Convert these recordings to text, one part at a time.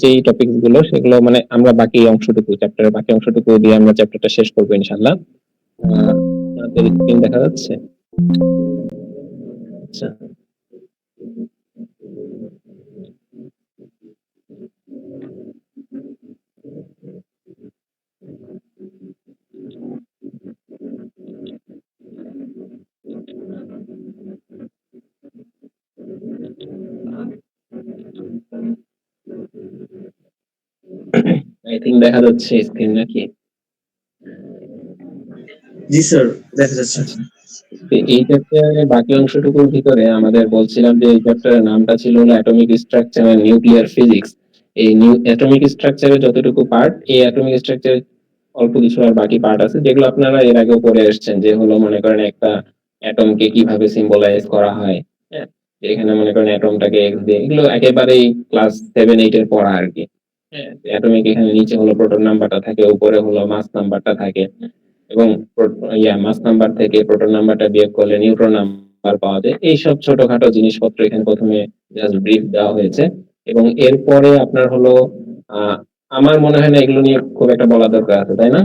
যেই টপিকস গুলো সেগুলো মানে আমরা বাকি অংশটুকু চ্যাপ্টারের বাকি অংশটুকু দিয়ে আমরা চ্যাপ্টারটা শেষ করবো ইনশাল্লাহ। আপনাদের স্ক্রিন দেখা যাচ্ছে? আচ্ছা, আই থিঙ্ক দেখা যাচ্ছে স্ক্রিন নাকি? জি স্যার, দেখা যাচ্ছে। আচ্ছা, এই চ্যাপ্টারের বাকি অংশটুকুর ভিতরে আমাদের বলছিলাম যে এই চ্যাপ্টারের নামটা ছিল হলো atomic structure and nuclear physics. এই অ্যাটমিক স্ট্রাকচারের যতটুকু পার্ট, এই অ্যাটমিক স্ট্রাকচার অল্প কিছু আর বাকি পার্ট আছে যেগুলো আপনারা এর আগেও পড়ে এসেছেন, যে হলো মনে করেন একটা অ্যাটমকে কিভাবে সিম্বলাইজ করা হয়। হ্যাঁ, এখানে মনে করেন অ্যাটমটাকে এক্স দিয়ে, এগুলো একেবারেই ক্লাস 7-8 এর পড়া আর কি। হ্যাঁ, অ্যাটমিক এখানে নিচে হলো প্রোটন নাম্বারটা থাকে, উপরে হলো মাস নাম্বারটা থাকে, এবং মাস নাম্বার থেকে প্রোটন নাম্বারটা বিয়োগ করলে নিউট্রন নাম্বার পাওয়া যায়। এইসব ছোটখাটো জিনিসপত্র এখানে প্রথমে জাস্ট ব্রিফ দেওয়া হয়েছে, এবং এরপরে আপনার হলো আমার মনে হয় না এগুলো নিয়ে খুব একটা বলা দরকার আছে, তাই না?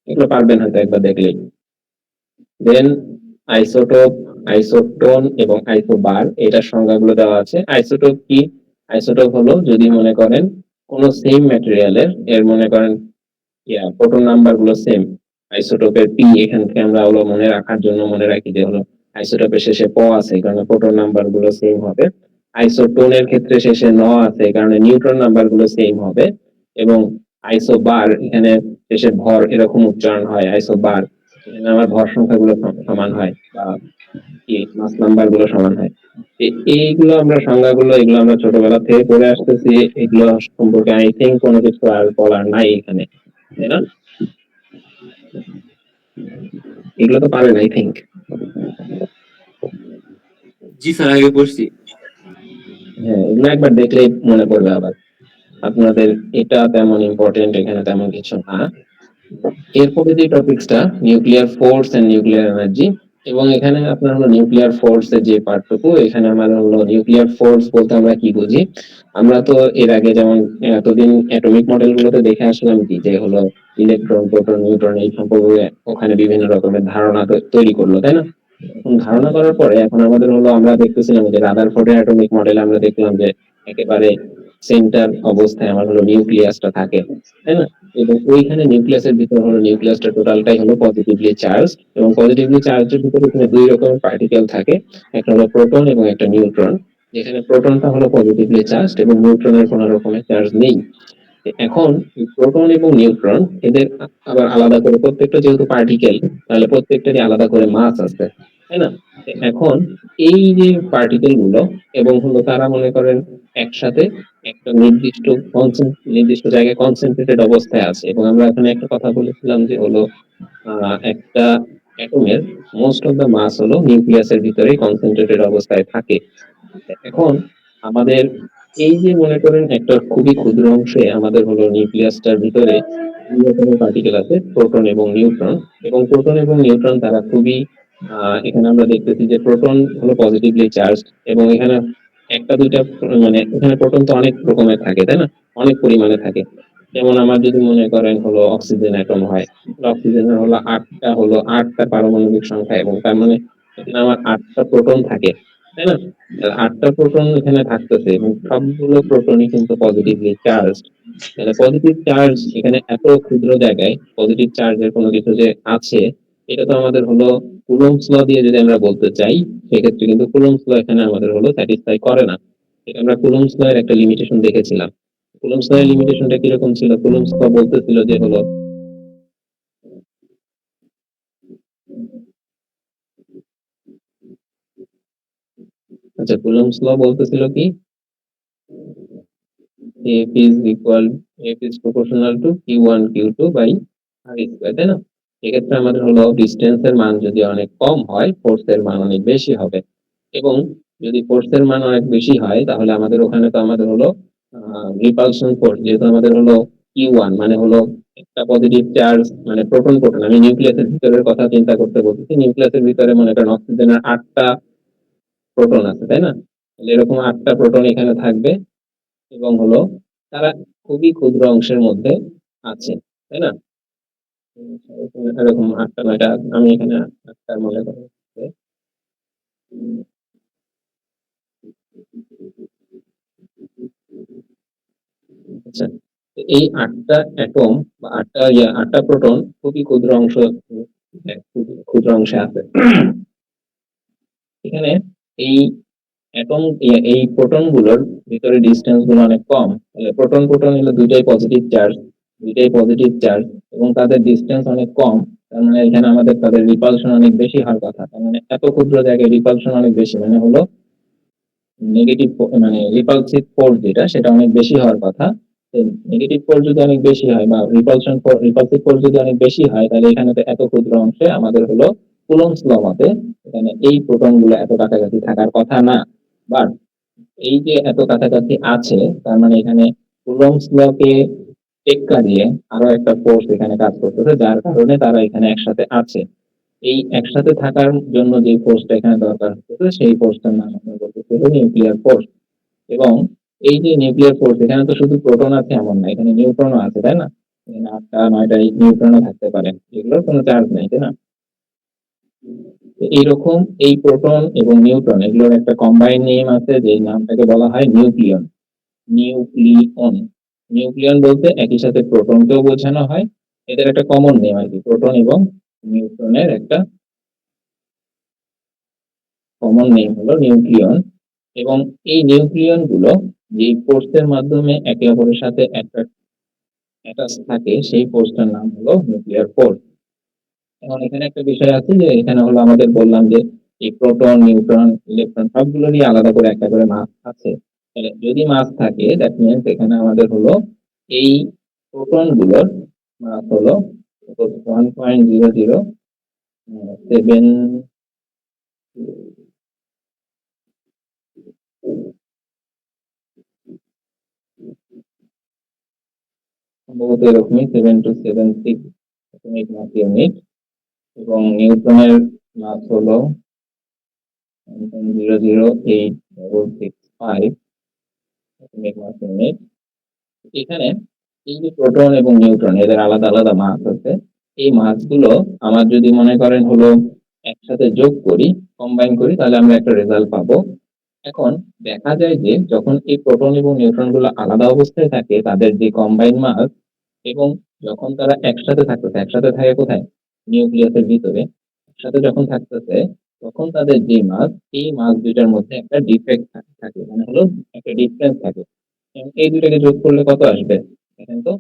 এগুলো পারবেন হয়তো একবার দেখলেই। দেন আইসোটোপ, আইসোটোন এবং আইসোবার, এটার সংজ্ঞাগুলো দেওয়া আছে। আইসোটোপ কি? আইসোটোপ হলো যদি মনে করেন কোন সেম ম্যাটেরিয়ালের, এর মনে করেন প্রোটন নাম্বার গুলো সেম, আইসোটোপের পি এখান থেকে আমরা হলো মনে রাখার জন্য মনে রাখি যে হলো আইসোটোপের শেষে প আছে, এই কারণে প্রোটন নাম্বার গুলো সেম হবে। আইসোটোনের ক্ষেত্রে শেষে ন আছে, এই কারণে নিউট্রন নাম্বার গুলো সেম হবে। এবং আইসোবার, এখানে শেষে ভর এরকম উচ্চারণ হয়, আইসোবার, এখানে আমার ভর সংখ্যাগুলো সমান হয়, বা কি মাস নাম্বার গুলো সমান হয়। এইগুলো আমরা সংজ্ঞাগুলো এগুলো আমরা ছোটবেলা থেকে পড়ে আসতেছি, এগুলো সম্পর্কে আই থিঙ্ক কোনো কিছু আর বলার নাই এখানে, তাই না? এগুলো তো পারেন আই থিঙ্ক। জি স্যার, আগে পড়ছি। হ্যাঁ, এগুলো একবার দেখলেই মনে পড়বে আবার আপনাদের। এটা তেমন ইম্পর্টেন্ট এখানে তেমন কিছু না। এরপরে যে টপিকসটা nuclear force and nuclear energy, এবং এখানে আপনার হলো নিউক্লিয়ার ফোর্স এর যে পার্টটুকু, এখানে আমাদের হলো নিউক্লিয়ার ফোর্স বলতে আমরা কি বুঝি। আমরা তো এর আগে যেমন এতদিন অ্যাটমিক মডেল গুলোতে দেখে আসলাম কি, যে হলো ইলেকট্রন, প্রোটন, নিউট্রন এই সম্পর্কে ওখানে বিভিন্ন রকমের ধারণা তৈরি করলো, তাই না? এখন ধারণা করার পরে এখন আমাদের হলো আমরা দেখতেছিলাম যে রাদারফোর্ডের অ্যাটমিক মডেলে আমরা দেখলাম যে একেবারে সেন্টার অবস্থায় আমার হলো নিউক্লিয়াসটা থাকে, তাই না? এবং ওইখানে নিউক্লিয়াসের ভিতরে হলো নিউক্লিয়াসটা টোটালটাই হলো পজিটিভলি চার্জ, এবং পজিটিভলি চার্জের ভিতরে এখানে দুই রকমের পার্টিকেল থাকে, একটা হলো প্রোটন এবং একটা নিউট্রন। যেখানে প্রোটনটা হলো পজিটিভলি চার্জ এবং নিউট্রনের কোনো রকমের চার্জ নেই। এখন প্রোটন এবং নিউট্রন এদের আবার আলাদা করে, প্রত্যেকটা যেহেতু পার্টিকেল, তাহলে প্রত্যেকটারই আলাদা করে মাস আছে, তাই না? এখন এই যে পার্টিকেল গুলো এবং হলো তারা মনে করেন একসাথে একটা নির্দিষ্ট জায়গায় কনসেন্ট্রেটেড অবস্থায় আছে, এবং আমরা এখানে একটা কথা বলেছিলাম যে হলো একটা অ্যাটমের মোস্ট অফ দ্য মাস হলো নিউক্লিয়াসের ভিতরে কনসেন্ট্রেটেড অবস্থায় থাকে। এখন আমাদের এই যে মনে করেন একটা খুবই ক্ষুদ্র অংশে আমাদের হলো নিউক্লিয়াসটার ভিতরে দুই রকমের পার্টিকেল আছে, প্রোটন এবং নিউট্রন। এবং প্রোটন এবং নিউট্রন তারা খুবই এখানে আমরা দেখতেছি যে প্রোটন হলো পজিটিভলি চার্জ, এবং এখানে একটা দুইটা মানে এখানে প্রোটন তো অনেক রকমের থাকে, তাই না? অনেক পরিমাণে থাকে। যেমন আমার যদি মনে করেন হলো অক্সিজেন অ্যাটম হয়, অক্সিজেনের হলো আটটা পারমাণবিক সংখ্যা, এবং তার মানে এখানে আমার 8টা প্রোটন থাকে, তাই না? 8টা প্রোটন এখানে থাকতেছে, এবং সবগুলো প্রোটনই কিন্তু পজিটিভলি চার্জ। তাহলে পজিটিভ চার্জ এখানে এত ক্ষুদ্র জায়গায় পজিটিভ চার্জের কোনো কিছু যে আছে, এটা তো আমাদের হলো কুলম্বস ল দিয়ে যদি আমরা বলতে চাই, সেক্ষেত্রে কিন্তু কুলম্বস ল এখানে আমাদের হলো স্যাটিসফাই করে না। আমরা কুলম্বস ল এর একটা লিমিটেশন দেখেছিলাম। কুলম্বস ল এর লিমিটেশনটা কিরকম ছিল? কুলম্বস ল বলতেছিল যে হলো আচ্ছা, কুলম্বস ল বলতেছিল কি, F is equal, F is proportional to Q1 Q2 by R square, তাই না? এক্ষেত্রে আমাদের হলো ডিস্টেন্সের মান যদি অনেক কম হয়, ফোর্সের মান অনেক বেশি হবে। এবং যদি ফোর্সের মান অনেক বেশি হয়, তাহলে আমাদের ওখানে তো আমাদের হলো রিপালশন ফোর্স, যেহেতু আমাদের হলো Q1 মানে হলো একটা পজিটিভ চার্জ, মানে প্রোটন প্রোটন, আমি নিউক্লিয়াসের ভিতরের কথা চিন্তা করতে বলতেছি। নিউক্লিয়াসের ভিতরে মনে করেন অক্সিজেনের 8টা প্রোটন আছে, তাই না? তাহলে এরকম 8টা প্রোটন এখানে থাকবে, এবং হলো তারা খুবই ক্ষুদ্র অংশের মধ্যে আছে, তাই না? এরকম ৮টা ৯টা, আমি এখানে ৮টা মনে করি। আচ্ছা, এই ৮টা অ্যাটম বা ৮টা প্রোটন খুবই ক্ষুদ্র অংশ, খুবই ক্ষুদ্র অংশে আছে। এখানে এই অ্যাটম, এই প্রোটন গুলোর ভিতরে ডিসটেন্স গুলো অনেক কম। তাহলে প্রোটন প্রোটন হলো দুইটাই পজিটিভ চার্জ এবং তাদের ডিসটেন্স অনেক কম। তার মানে এখানে আমাদের তাদের রিপালশন অনেক বেশি হওয়ার কথা। তার মানে এত ক্ষুদ্র জায়গায় রিপালশন অনেক বেশি, মানে হলো নেগেটিভ, মানে রিপালসিভ ফোর্স যেটা, সেটা অনেক বেশি হওয়ার কথা। নেগেটিভ ফোর্স যদি অনেক বেশি হয় বা রিপালসিভ ফোর্স যদি অনেক বেশি হয়, তাহলে এখানে তো এত ক্ষুদ্র অংশে আমাদের হলো কুলম্বস ল মতে এখানে এই প্রোটন গুলো এত কাছাকাছি থাকার কথা না। বাট এই যে এত কাছাকাছি আছে, তার মানে এখানে কুলম্বস ল কে টেক্কা দিয়ে আরো একটা ফোর্স এখানে কাজ করতেছে, যার কারণে তারা এখানে একসাথে আছে। এই একসাথে থাকার জন্য যে ফোর্সটা এখানে দরকার হচ্ছে, সেই ফোর্সটার নাম আমরা বলতেছি নিউক্লিয়ার ফোর্স। এবং এই যে নিউক্লিয়ার ফোর্স, এখানে তো শুধু প্রোটন আছে এমন না, এখানে নিউট্রনও আছে, তাই না? এখানে ৮টা ৯টা নিউট্রনও থাকতে পারে, এগুলোর কোনো চার্জ নেই, তাই না? এইরকম এই প্রোটন এবং নিউট্রন এগুলোর একটা কম্বাইন নেম আছে, যে নামটাকে বলা হয় নিউক্লিয়ন। নিউক্লিয়ন নিউক্লিয়ন বলতে একই সাথে প্রোটনকেও বোঝানো হয়। এদের একটা কমন নেম আর কি, প্রোটন এবং নিউট্রনের একটা কমন নেম হলো নিউক্লিয়ন। এবং এই নিউক্লিয়ন গুলো যে ফোর্সের মাধ্যমে একে অপরের সাথে অ্যাটাচ থাকে, সেই ফোর্সটার নাম হলো নিউক্লিয়ার ফোর্স। এখন এখানে একটা বিষয় আছে, যে এখানে হলো আমাদের বললাম যে এই প্রোটন নিউট্রন ইলেকট্রন সবগুলোরই আলাদা করে একটা করে মাস আছে। তাহলে যদি মাস থাকে, দ্যাট মিনস এখানে আমাদের হলো এই প্রোটন গুলোর মাস হলো 1.0077, সম্ভবত এরকমই 7 to 7 6 অ্যাটমিক মাস ইউনিট। এবং নিউট্রনের মাস হলো 1.008665 অ্যাটমিক মাস ইউনিট। এখানে এই যে প্রোটন এবং নিউট্রন এদের আলাদা আলাদা মাস আছে, এই মাসগুলো আমার যদি মনে করেন হলো একসাথে যোগ করি, কম্বাইন করি, তাহলে আমরা একটা রেজাল্ট পাবো। এখন দেখা যায় যে যখন এই প্রোটন এবং নিউট্রন গুলো আলাদা অবস্থায় থাকে, তাদের যে কম্বাইন মাস, এবং যখন তারা একসাথে থাকে কোথায়, নিউক্লিয়াসের ভিতরে একসাথে যখন থাকতেছে, তখন তাদের যে মাস, এই মাস দুইটার মধ্যে একটা ডিফেক্ট থাকে, মানে হলো একটা ডিফারেন্স থাকে। এবং এই দুইটাকে যোগ করলে কত আসবে দেখেন তো,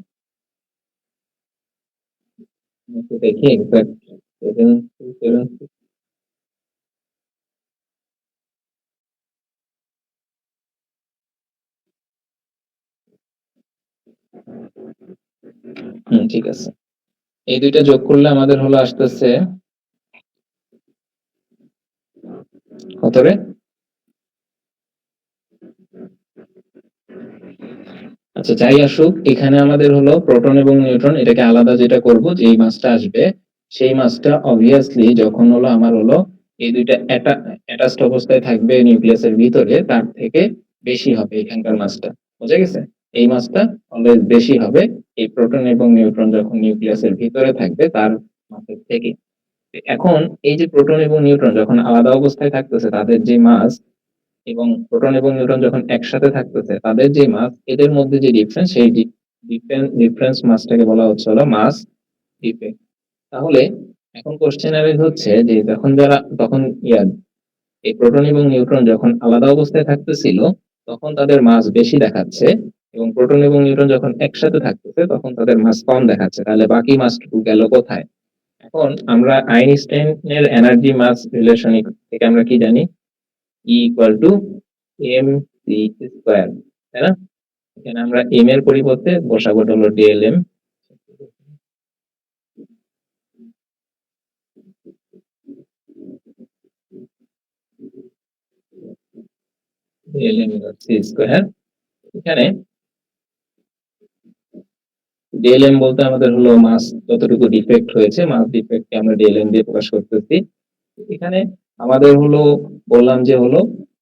আমি একটু দেখি এক্সাক্ট। 7 to 7। ঠিক আছে, এই দুইটা যোগ করলে আমাদের হলো আসতেছে কত রে? আচ্ছা, যাই আসুক, এখানে আমাদের হলো প্রোটন এবং নিউট্রন এটাকে আলাদা যেটা করব, যে এই মাসটা আসবে, সেই মাসটা অবভিয়াসলি যখন হলো আমার হলো এই দুইটা অ্যাটাচড অবস্থায় থাকবে নিউক্লিয়াসের ভিতরে, তার থেকে বেশি হবে এখানকার মাসটা। বুঝা গেছে? এই মাসটা অলওয়েজ বেশি হবে এই প্রোটন এবং নিউট্রন যখন নিউক্লিয়াসের ভিতরে থাকবে তার মাসের থেকে। এখন এই যে প্রোটন এবং নিউট্রন যখন আলাদা অবস্থায় থাকতেছে, তাদের যে মাস, এবং প্রোটন এবং নিউট্রন যখন একসাথে থাকতেছে তাদের যে মাস, এদের মধ্যে যে ডিফারেন্স, সেই ডিফারেন্স মাসটাকে বলা হচ্ছে হলো মাস ডিফেক্ট। তাহলে এখন কোশ্চেন এর হচ্ছে যে তখন এই প্রোটন এবং নিউট্রন যখন আলাদা অবস্থায় থাকতেছিল, তখন তাদের মাস বেশি দেখাচ্ছে, এবং প্রোটন এবং নিউট্রন যখন একসাথে থাকতেছে তখন তাদের মাস কম দেখাচ্ছে। তাহলে বাকি মাসটুকু গেল কোথায়? এখন আমরা আইনস্টাইনের এনার্জি মাস রিলেশন থেকে আমরা কি জানি, E = mc², তাই না? এখানে আমরা এম এর পরিবর্তে বসাবো হলো ডিএলএম। এখানে ডিএলএম বলতে আমাদের হলো মাস যতটুকু ডিফেক্ট হয়েছে, মাস ডিফেক্টকে আমরা ডিএলএম দিয়ে প্রকাশ করতেছি। এখানে আমাদের হলো বললাম যে হলো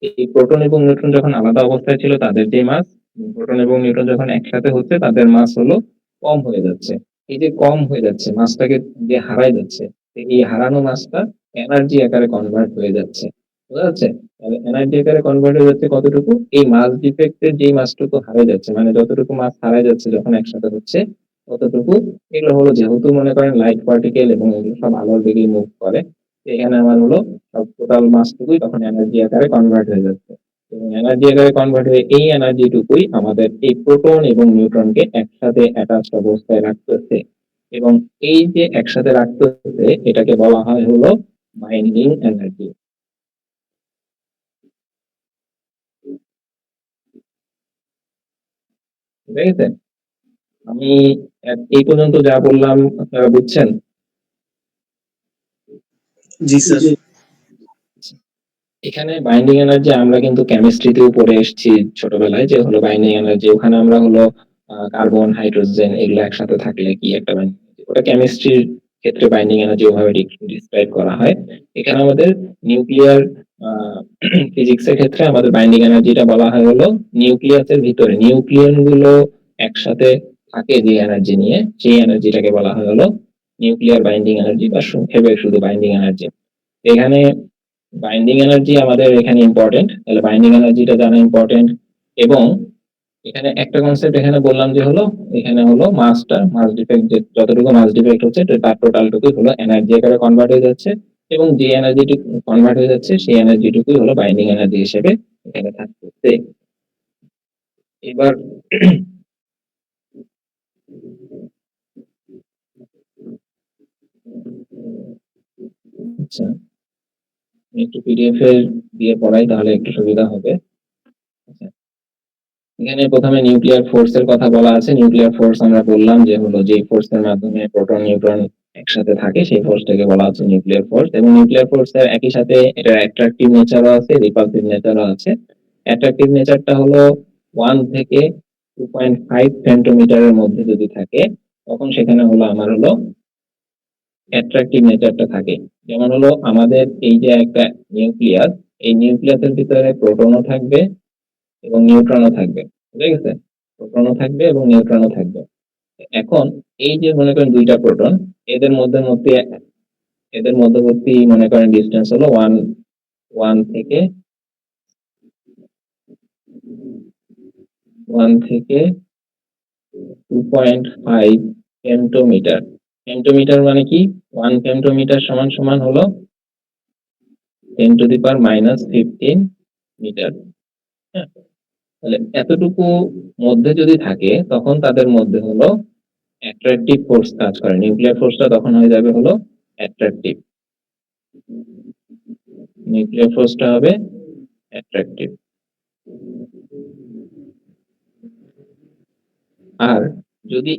এই প্রোটন এবং নিউট্রন যখন আলাদা অবস্থায় ছিল তাদের যে মাস, প্রোটন এবং নিউট্রন যখন একসাথে হচ্ছে তাদের মাস হলো কম হয়ে যাচ্ছে। এই যে কম হয়ে যাচ্ছে, মাসটাকে যে হারায় যাচ্ছে, এই হারানো মাসটা এনার্জি আকারে কনভার্ট হয়ে যাচ্ছে। বুঝা যাচ্ছে? তাহলে এনার্জি আকারে কনভার্ট হয়ে যাচ্ছে কতটুকু? এই মাস ডিফেক্টের যেই মাসটুকু হারায় যাচ্ছে, মানে যতটুকু মাস হারায় যাচ্ছে যখন একসাথে হচ্ছে ততটুকু, এগুলো হলো যেহেতু মনে করেন লাইট পার্টিকেল এবং এগুলো সব আলোর দিকে মুভ করে, এখানে আমার হলো সব টোটাল মাসটুকুই তখন এনার্জি আকারে কনভার্ট হয়ে যাচ্ছে। এবং এনার্জি আকারে কনভার্ট হয়ে এই এনার্জিটুকুই আমাদের এই প্রোটন এবং নিউট্রনকে একসাথে অ্যাটাচড অবস্থায় রাখতেছে। এবং এই যে একসাথে রাখতেছে এটাকে বলা হয় হলো বাইন্ডিং এনার্জি। ঠিক আছে? আমি এই পর্যন্ত যা বললাম আপনারা বুঝছেন? জি স্যার। এখানে বাইন্ডিং এনার্জি আমরা কিন্তু কেমিস্ট্রিতেও পড়ে এসেছি ছোটবেলায়, যে হলো বাইন্ডিং এনার্জি। ওখানে আমরা হলো কার্বন হাইড্রোজেন এগুলো একসাথে থাকলে কি একটা বাইন্ডিং, ওটা কেমিস্ট্রির ক্ষেত্রে বাইন্ডিং এনার্জি ওভাবে ডিসক্রাইব করা হয়। এখানে আমাদের নিউক্লিয়ার ফিজিক্সের ক্ষেত্রে আমাদের বাইন্ডিং এনার্জিটা বলা হয় হলো নিউক্লিয়াসের ভিতরে নিউক্লিয়ন গুলো একসাথে থাকে যে এনার্জি নিয়ে, সেই এনার্জিটাকে বলা হয় হলো নিউক্লিয়ার বাইন্ডিং এনার্জি, বা সংক্ষেপে শুধু বাইন্ডিং এনার্জি। এখানে বাইন্ডিং এনার্জি আমাদের এখানে ইম্পর্টেন্ট, তাহলে বাইন্ডিং এনার্জিটা জানা ইম্পর্টেন্ট। এবং এখানে একটা কনসেপ্ট এখানে বললাম যে হলো এখানে হলো মাস ডিফেক্ট, যতটুকু মাস ডিফেক্ট হচ্ছে তার টোটালটুকুই হলো এনার্জি আকারে কনভার্ট হয়ে যাচ্ছে। এবং যে এনার্জিটি কনভার্ট হয়ে যাচ্ছে সেই এনার্জিটুকুই হলো বাইন্ডিং এনার্জি হিসেবে এখানে থাকতেছে। এবার আচ্ছা, আমি একটু পিডিএফ এর দিয়ে পড়াই তাহলে একটু সুবিধা হবে। আচ্ছা, এখানে প্রথমে নিউক্লিয়ার ফোর্স এর কথা বলা আছে। নিউক্লিয়ার ফোর্স আমরা বললাম যে হলো যে ফোর্স এর মাধ্যমে প্রোটন নিউট্রন একসাথে থাকে সেই ফোর্সটাকে বলা হচ্ছে নিউক্লিয়ার ফোর্স। এবং নিউক্লিয়ার ফোর্স এর একই সাথে এটা অ্যাট্রাকটিভ নেচারও আছে, রিপালসিভ নেচারও আছে। অ্যাট্রাকটিভ নেচারটা হলো 1 থেকে 2.5 ফেন্টোমিটারের মধ্যে যদি থাকে তখন সেখানে হলো আমার হলো অ্যাট্রাকটিভ নেচারটা থাকে। যেমন হলো আমাদের এই যে একটা নিউক্লিয়াস, এই নিউক্লিয়াসের ভিতরে প্রোটনও থাকবে এবং নিউট্রনও থাকবে। ঠিক আছে? প্রোটনও থাকবে এবং নিউট্রনও থাকবে। এখন এই যে মনে করেন দুইটা প্রোটন, এদের মধ্যে মধ্যে এদের মধ্যবর্তী মনে করেন ডিসটেন্স হলো ওয়ান ওয়ান থেকে ওয়ান থেকে 2.5 ফেমটোমিটার। ফেমটোমিটার মানে কি? 1 ফেমটোমিটার সমান সমান হলো 10⁻⁻15 মিটার। হ্যাঁ, তাহলে এতটুকু মধ্যে যদি থাকে তখন তাদের মধ্যে হলো অ্যাট্রাকটিভ ফোর্স কাজ করে। নিউক্লিয়ার ফোর্সটা তখন হয়ে যাবে হলো অ্যাট্রাকটিভ। নিউক্লিয়ার ফোর্সটা হবে অ্যাট্রাকটিভ। আর যদি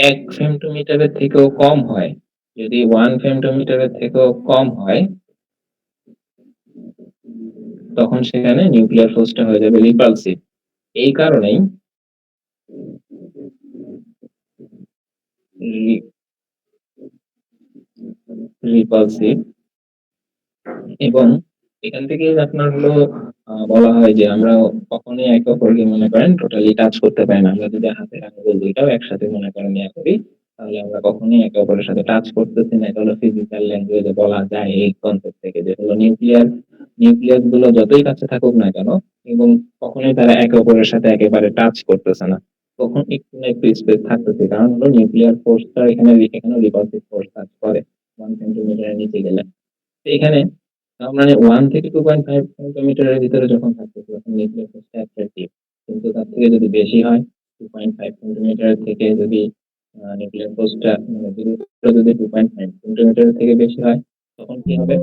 1 ফেমটোমিটারের থেকেও কম হয়, যদি 1 ফেমটোমিটারের থেকেও কম হয় তখন সেখানে নিউক্লিয়ার ফোর্সটা হয়ে যাবে রিপালসিভ। এই কারণেই রিপালসিভ। এবং এখান থেকে আপনার হলো বলা হয় যে আমরা কখনোই একে অপরকে মনে করেন টোটালি টাচ করতে পারি না। আমরা যদি হাতের আঙ্গুল দুইটাও একসাথে মনে করেন ইয়ে করি তাহলে আমরা কখনোই একে অপরের সাথে টাচ করতেছি না। এটা হলো ফিজিক্যাল ল্যাঙ্গুয়েজে বলা যায় এই কনসেপ্ট থেকে, যে হলো নিউক্লিয়াস গুলো যতই কাছে থাকুক না কেন এবং কখনোই তারা একে অপরের সাথে একেবারে টাচ করতেছে না, তখন একটু না একটু স্পেস থাকতেছে। কারণ হলো নিউক্লিয়ার ফোর্সটা এখানে এখানে রিপালসিভ ফোর্স কাজ করে 1 সেন্টিমিটারের নিচে গেলে। তো এখানে তার মানে 1 থেকে 2.5 সেন্টিমিটারের ভিতরে যখন থাকতেছে তখন নিউক্লিয়ার ফোর্সটা অ্যাট্রাকটিভ। কিন্তু তার থেকে যদি বেশি হয়, 2.5 সেন্টিমিটার থেকে যদি নিউক্লিয়ার ফোর্সটা মানে দূরত্বটা যদি 2.5 সেন্টিমিটারের থেকে বেশি হয় তখন কি হবে?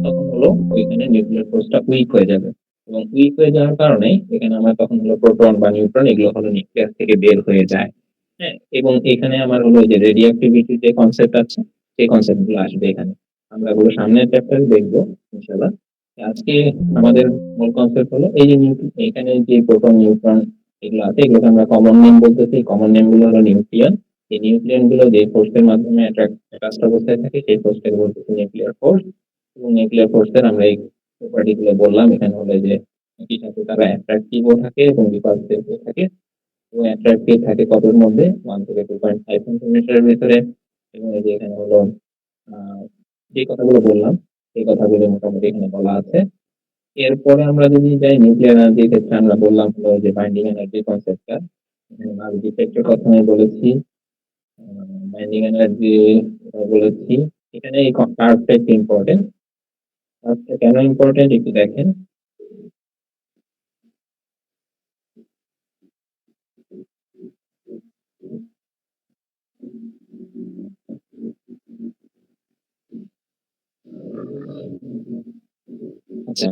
তখন হলো ওইখানে নিউক্লিয়ার ফোর্সটা উইক হয়ে যাবে। এবং উইক হয়ে যাওয়ার কারণে এখানে আমার তখন হলো প্রোটন বা নিউট্রন এগুলো হলো নিউক্লিয়াস থেকে বের হয়ে যায়। হ্যাঁ, এবং এখানে আমার হলো যে রেডিওঅ্যাক্টিভিটি যে কনসেপ্ট আছে সেই কনসেপ্ট গুলো আসবে এখানে। আমরা এগুলো সামনের চ্যাপ্টারে দেখবো ইনশাআল্লাহ। আজকে আমাদের মূল কনসেপ্ট হলো এই যে এখানে যে প্রোটন নিউট্রন এগুলো আছে এগুলোকে আমরা কমন নেম বলতেছি। কমন নেম গুলো হলো নিউক্লিয়ন। এই নিউক্লিয়ন গুলো যে ফোর্সের মাধ্যমে অ্যাটাচড অবস্থায় থাকে সেই ফোর্সটাকে বলতেছি নিউক্লিয়ার ফোর্স। এবং নিউক্লিয়ার ফোর্সের আমরা এই প্রপার্টি গুলো বললাম। এখানে হলো যে একই সাথে তারা অ্যাট্রাকটিভও থাকে এবং রিপালসিভও থাকে। অ্যাট্রাক্টিভ থাকে কতর মধ্যে 1 থেকে 2.5 সেন্টিমিটারের ভিতরে। এবং এই যে এখানে হলো যে কথাগুলো বললাম সেই কথাগুলো মোটামুটি এখানে বলা আছে। এরপরে আমরা যদি যাই নিউক্লিয়ার এনার্জির ক্ষেত্রে আমরা বললাম হলো যে বাইন্ডিং এনার্জি কনসেপ্টটা। এখানে মাস ডিফেক্টের কথা আমি বলেছি, বাইন্ডিং এনার্জি বলেছি। এখানে এই কার্ভটা একটু ইম্পর্টেন্ট। কার্ভটা কেন ইম্পর্টেন্ট একটু দেখেন। আচ্ছা,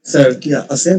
স্যার কি আছেন?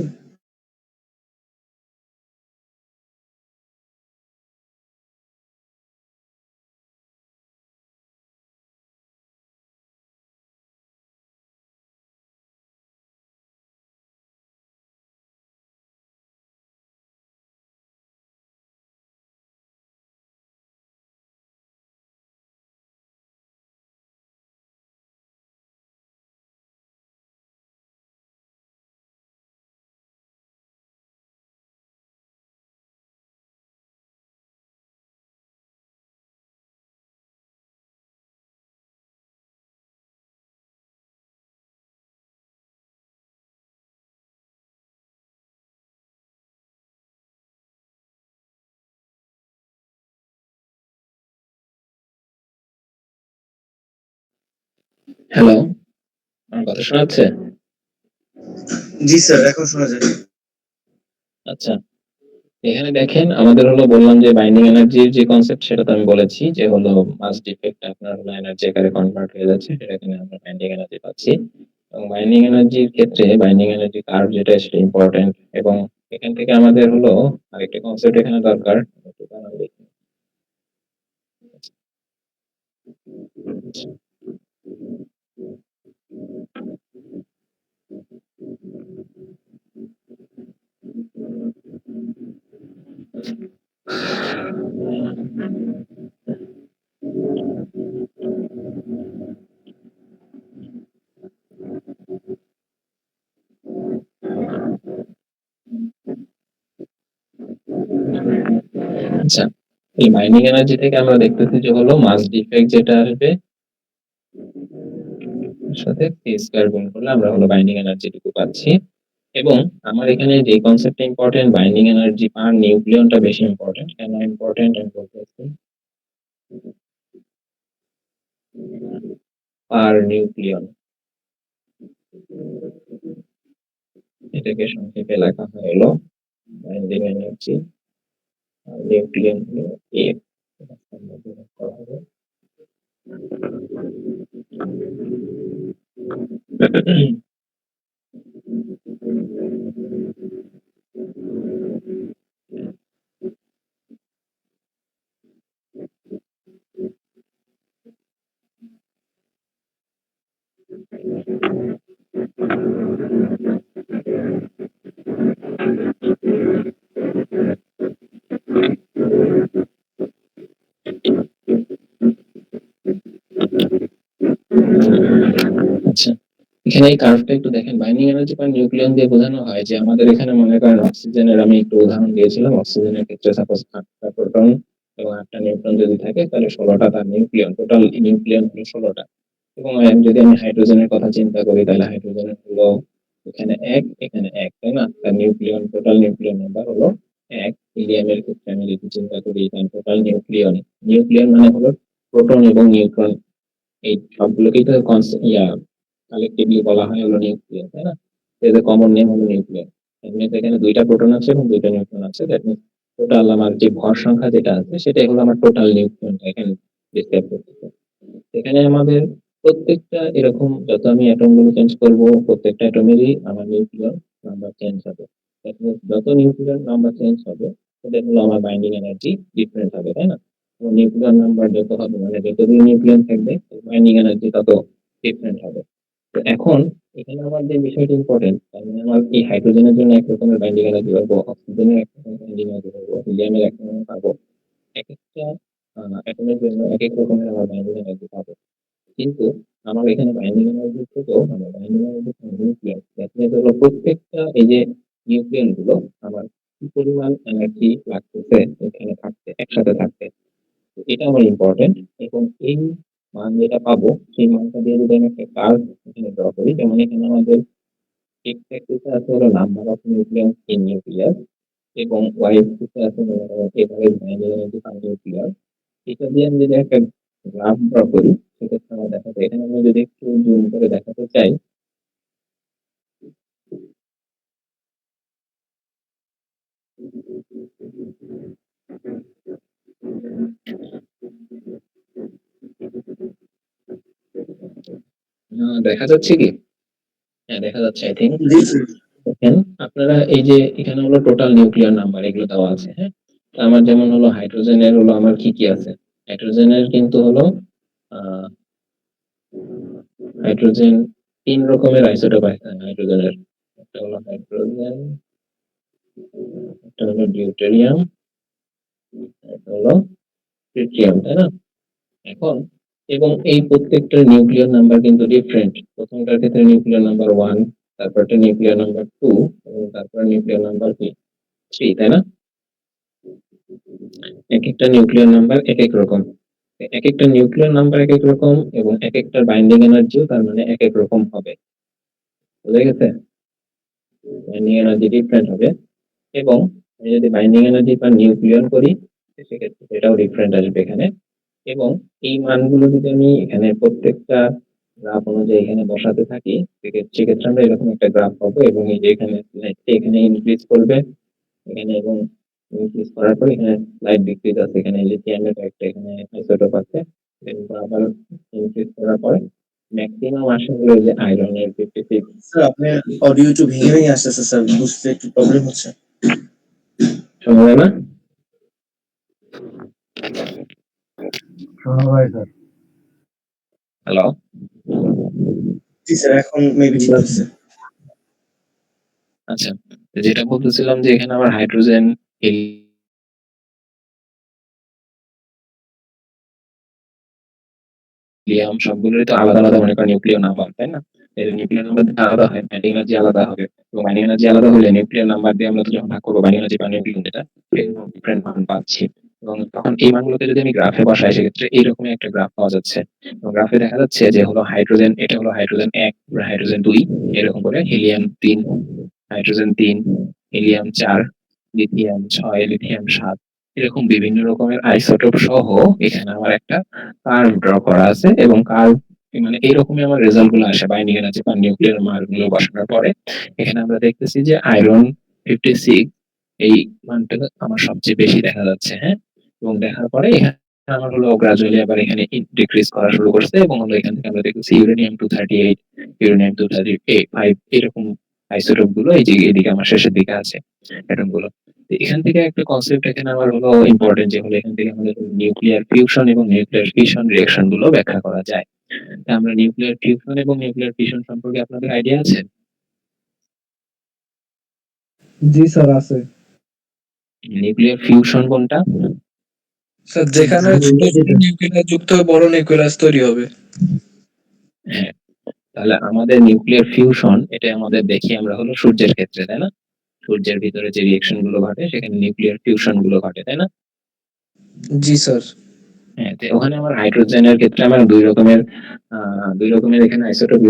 হ্যালো, আমার কথা শোনা যাচ্ছে? জি স্যার, এখন শোনা যায়। আচ্ছা, এখানে দেখেন আমাদের হলো বললাম যে বাইন্ডিং এনার্জির যে কনসেপ্ট সেটা তো আমি বলেছি যে হলো মাস ডিফেক্ট আপনার হলো এনার্জি আকারে কনভার্ট হয়ে যাচ্ছে, সেটা এখানে আমরা বাইন্ডিং এনার্জি পাচ্ছি। এবং বাইন্ডিং এনার্জির ক্ষেত্রে বাইন্ডিং এনার্জি কার্ভ যেটা সেটা ইম্পর্টেন্ট। এবং এখান থেকে আমাদের হলো আরেকটা কনসেপ্ট এখানে দরকার, একটু বানান দেখি। আচ্ছা, এই বাইন্ডিং এনার্জি থেকে আমরা দেখতেছি যে হলো মাস ডিফেক্ট যেটা আসবে সাথে পি স্কয়ার গুণ করলে আমরা হলো বাইন্ডিং এনার্জিটুকু পাচ্ছি। এবং আমার এখানে যে কনসেপ্টটা ইম্পর্টেন্ট, বাইন্ডিং এনার্জি পার নিউক্লিয়নটা বেশি ইম্পর্টেন্ট। কেন ইম্পর্টেন্ট আমি বলতেছি। পার নিউক্লিয়ন এটাকে সংক্ষেপে লেখা হয় হলো বাইন্ডিং এনার্জি নিউক্লিয়ন হলো এফ। করা হবে। আচ্ছা, এখানে এই কার্ভটা একটু দেখেন। বাইন্ডিং এনার্জি পার নিউক্লিয়ন দিয়ে বোঝানো হয় যে আমাদের এখানে মনে করেন অক্সিজেনের আমি একটু উদাহরণ দিয়েছিলাম। অক্সিজেনের ক্ষেত্রে সাপোজ 8টা প্রোটন এবং 8টা নিউট্রন যদি থাকে তাহলে 16টা তার নিউক্লিয়ন, টোটাল নিউক্লিয়ন হলো 16টা। এবং যদি আমি হাইড্রোজেনের কথা চিন্তা করি তাহলে হাইড্রোজেনের হলো এখানে 1 এখানে 1, তাই না? তার নিউক্লিয়ন, টোটাল নিউক্লিয়ন নাম্বার হলো 1। হিলিয়ামের ক্ষেত্রে আমি যদি চিন্তা করি তাহলে টোটাল নিউক্লিয়ন, নিউক্লিয়ন মানে হলো প্রোটন এবং নিউট্রন, এই সবগুলোকেই তো কালেক্টিভলি বলা হয় হলো নিউক্লিয়ার, তাই না? এদের কমন নেম হলো নিউক্লিয়ার। এমনিতে এখানে 2টা প্রোটন আছে এবং 2টা নিউট্রন আছে, দ্যাট মিন্স টোটাল আমার যে ভর সংখ্যা যেটা আছে সেটাই হলো আমার টোটাল নিউক্লিয়নটা এখানে ডিসক্রাইব করতেছে। এখানে আমাদের প্রত্যেকটা এরকম যত আমি অ্যাটম গুলো চেঞ্জ করব প্রত্যেকটা অ্যাটমেরই আমার নিউক্লিয়র নাম্বার চেঞ্জ হবে। এখন যত নিউক্লিয়র নাম্বার চেঞ্জ হবে সেটা হলো আমার বাইন্ডিং এনার্জি ডিফারেন্ট হবে, তাই না? নিউক্লিয়র নাম্বার যত হবে মানে যতগুলো নিউক্লিয়ন থাকবে বাইন্ডিং এনার্জি তত ডিফারেন্ট হবে। তো এখন এখানে আমার যে বিষয়টা ইম্পর্টেন্ট তার মানে আমার এই হাইড্রোজেনের জন্য এক রকমের বাইন্ডিং এনার্জি পাবো, অক্সিজেনের এক রকমের বাইন্ডিং এনার্জি পাবো, হিলিয়ামের এক রকমের পাবো। একেকটা অ্যাটমের জন্য একেক রকমের আমার বাইন্ডিং এনার্জি পাবো। কিন্তু আমার এখানে বাইন্ডিং এনার্জি থেকেও আমার বাইন্ডিং এনার্জি নিউক্লিয়াস দ্যাট হলো প্রত্যেকটা এই যে নিউক্লিয়ন গুলো আমার কি পরিমাণ এনার্জি লাগতেছে এখানে থাকতে একসাথে থাকতে, তো এটা আমার ইম্পর্টেন্ট। এবং এই মান যেটা পাবো সেই মানটা দিয়ে যদি আমি একটা কার্ভ এখানে ড্র করি, যেমন এখানে আমাদের এক্স অ্যাক্সিসে আছে হলো number of nucleon in nucleus এবং ওয়াই অ্যাক্সিসে আছে এভারেজ বাইন্ডিং এনার্জি পার নিউক্লিয়াস। এটা দিয়ে আমি যদি একটা গ্রাফ ড্র করি সেক্ষেত্রে আমার দেখা যায় এখানে আমি যদি একটু জুম করে দেখাতে চাই, দেখা যাচ্ছে কি? হ্যাঁ দেখা যাচ্ছে আই থিঙ্ক। G sir. দেখেন আপনারা এই যে এখানে হলো টোটাল নিউক্লিয়ার নাম্বার এগুলো দেওয়া আছে, হ্যাঁ? তো আমার যেমন হলো হাইড্রোজেনের হলো আমার কি কি আছে, হাইড্রোজেনের কিন্তু হলো আহ হাইড্রোজেন তিন রকমের আইসোটোপ আছে হাইড্রোজেনের। একটা হলো হাইড্রোজেন, একটা হলো ডিউটেরিয়াম, একটা হলো ট্রিটিয়াম, তাই না? এখন এবং এই প্রত্যেকটার নিউক্লিয়ার নাম্বার কিন্তু ডিফারেন্ট। প্রথমটার ক্ষেত্রে নিউক্লিয়ার নাম্বার 1, তারপরটা নিউক্লিয়ার নাম্বার 2 এবং তারপর নিউক্লিয়ার নাম্বার কি 3, তাই না? এক একটা নিউক্লিয়ার নাম্বার এক এক রকম, এক একটা নিউক্লিয়ার নাম্বার এক এক রকম এবং এক একটার বাইন্ডিং এনার্জিও তার মানে এক এক রকম হবে। বুঝা গেছে? বাইন্ডিং এনার্জি ডিফারেন্ট হবে এবং আমি যদি বাইন্ডিং এনার্জি পার নিউক্লিয়ন করি সেক্ষেত্রে সেটাও ডিফারেন্ট আসবে এখানে। এবং এই মানগুলো যদি আমি এখানে প্রত্যেকটা গ্রাফ অনুযায়ী এখানে বসাতে থাকি সেক্ষেত্রে আমরা এরকম একটা গ্রাফ পাবো এবং এই যে এখানে এখানে ইনক্রিজ করবে এখানে এবং ইনক্রিজ করার পর এখানে স্লাইড ডিক্রিজ আছে, এখানে লিথিয়ামের একটা এখানে আইসোটোপ আছে, এরপর আবার ইনক্রিজ করার পরে ম্যাক্সিমাম আসে হলো এই যে আয়রনের 56। স্যার আপনার অডিও একটু ভেঙে ভেঙে আসতেছে স্যার, বুঝতে একটু প্রবলেম হচ্ছে। শোনা যায় না? হ্যালো, জি স্যার, এখন মেবি ঠিক হচ্ছে। আচ্ছা, যেটা বলতেছিলাম যে এখানে আমার হাইড্রোজেন হিলিয়াম সবগুলোরই তো আলাদা আলাদা মনে করেন নিউক্লিয়ার নাম্বার, তাই না? এর নিউক্লিয়ার নাম্বার আলাদা হয়, বাইন্ডিং এনার্জি আলাদা হবে এবং বাইন্ডিং এনার্জি আলাদা হলে নিউক্লিয়ার নাম্বার দিয়ে আমরা তো যখন ভাগ করবো বাইন্ডিং এনার্জি পার নিউক্লিয়ন যেটা ডিফারেন্ট মান পাচ্ছি। এবং তখন এই মানগুলোকে যদি আমি গ্রাফে বসাই সেক্ষেত্রে এইরকমই একটা গ্রাফ পাওয়া যাচ্ছে এবং গ্রাফে দেখা যাচ্ছে যে হলো হাইড্রোজেন, এটা হলো হাইড্রোজেন 1, হাইড্রোজেন 2, এরকম করে helium 3, hydrogen 3, helium 4, lithium 6, lithium 7, এরকম বিভিন্ন রকমের আইসোটোপ সহ এখানে আমার একটা কার্ভ ড্র করা আছে এবং কার্ভ মানে এইরকমই আমার রেজাল্ট গুলো আসে বাইন্ডিং এনার্জি বা নিউক্লিয়ার মান গুলো বসানোর পরে। এখানে আমরা দেখতেছি যে আয়রন 56 এই মানটা আমার সবচেয়ে বেশি দেখা যাচ্ছে, হ্যাঁ? এবং দেখার পরে এখানে আমার হলো গ্রাজুয়ালি আবার এখানে ডিক্রিজ করা শুরু করছে এবং হলো এখান থেকে আমরা দেখতেছি ইউরেনিয়াম 238, ইউরেনিয়াম 235 এরকম আইসোটোপ গুলো এই যে এদিকে আমার শেষের দিকে আছে অ্যাটম গুলো। তো এখান থেকে একটা কনসেপ্ট এখানে আমার হলো ইম্পর্টেন্ট যে হলো এখান থেকে আমাদের নিউক্লিয়ার ফিউশন এবং নিউক্লিয়ার ফিশন রিঅ্যাকশন গুলো ব্যাখ্যা করা যায়। তা আমরা নিউক্লিয়ার ফিউশন এবং নিউক্লিয়ার ফিশন সম্পর্কে আপনাদের আইডিয়া আছে? জি স্যার আছে। নিউক্লিয়ার ফিউশন কোনটা? স্যার যেখানে ছোট ছোট নিউক্লিয়াস যুক্ত হয়ে বড় নিউক্লিয়াস তৈরি হবে। হ্যাঁ, তাহলে আমাদের নিউক্লিয়ার ফিউশন এটা আমাদের দেখি আমরা হলো সূর্যের ক্ষেত্রে, তাই না? সূর্যের ভিতরে যে রিঅ্যাকশন গুলো ঘটে সেখানে নিউক্লিয়ার ফিউশন গুলো ঘটে, তাই না? জি স্যার। হ্যাঁ, তো ওখানে আমার হাইড্রোজেনের ক্ষেত্রে আমার দুই রকমের এখানে আইসোটোপ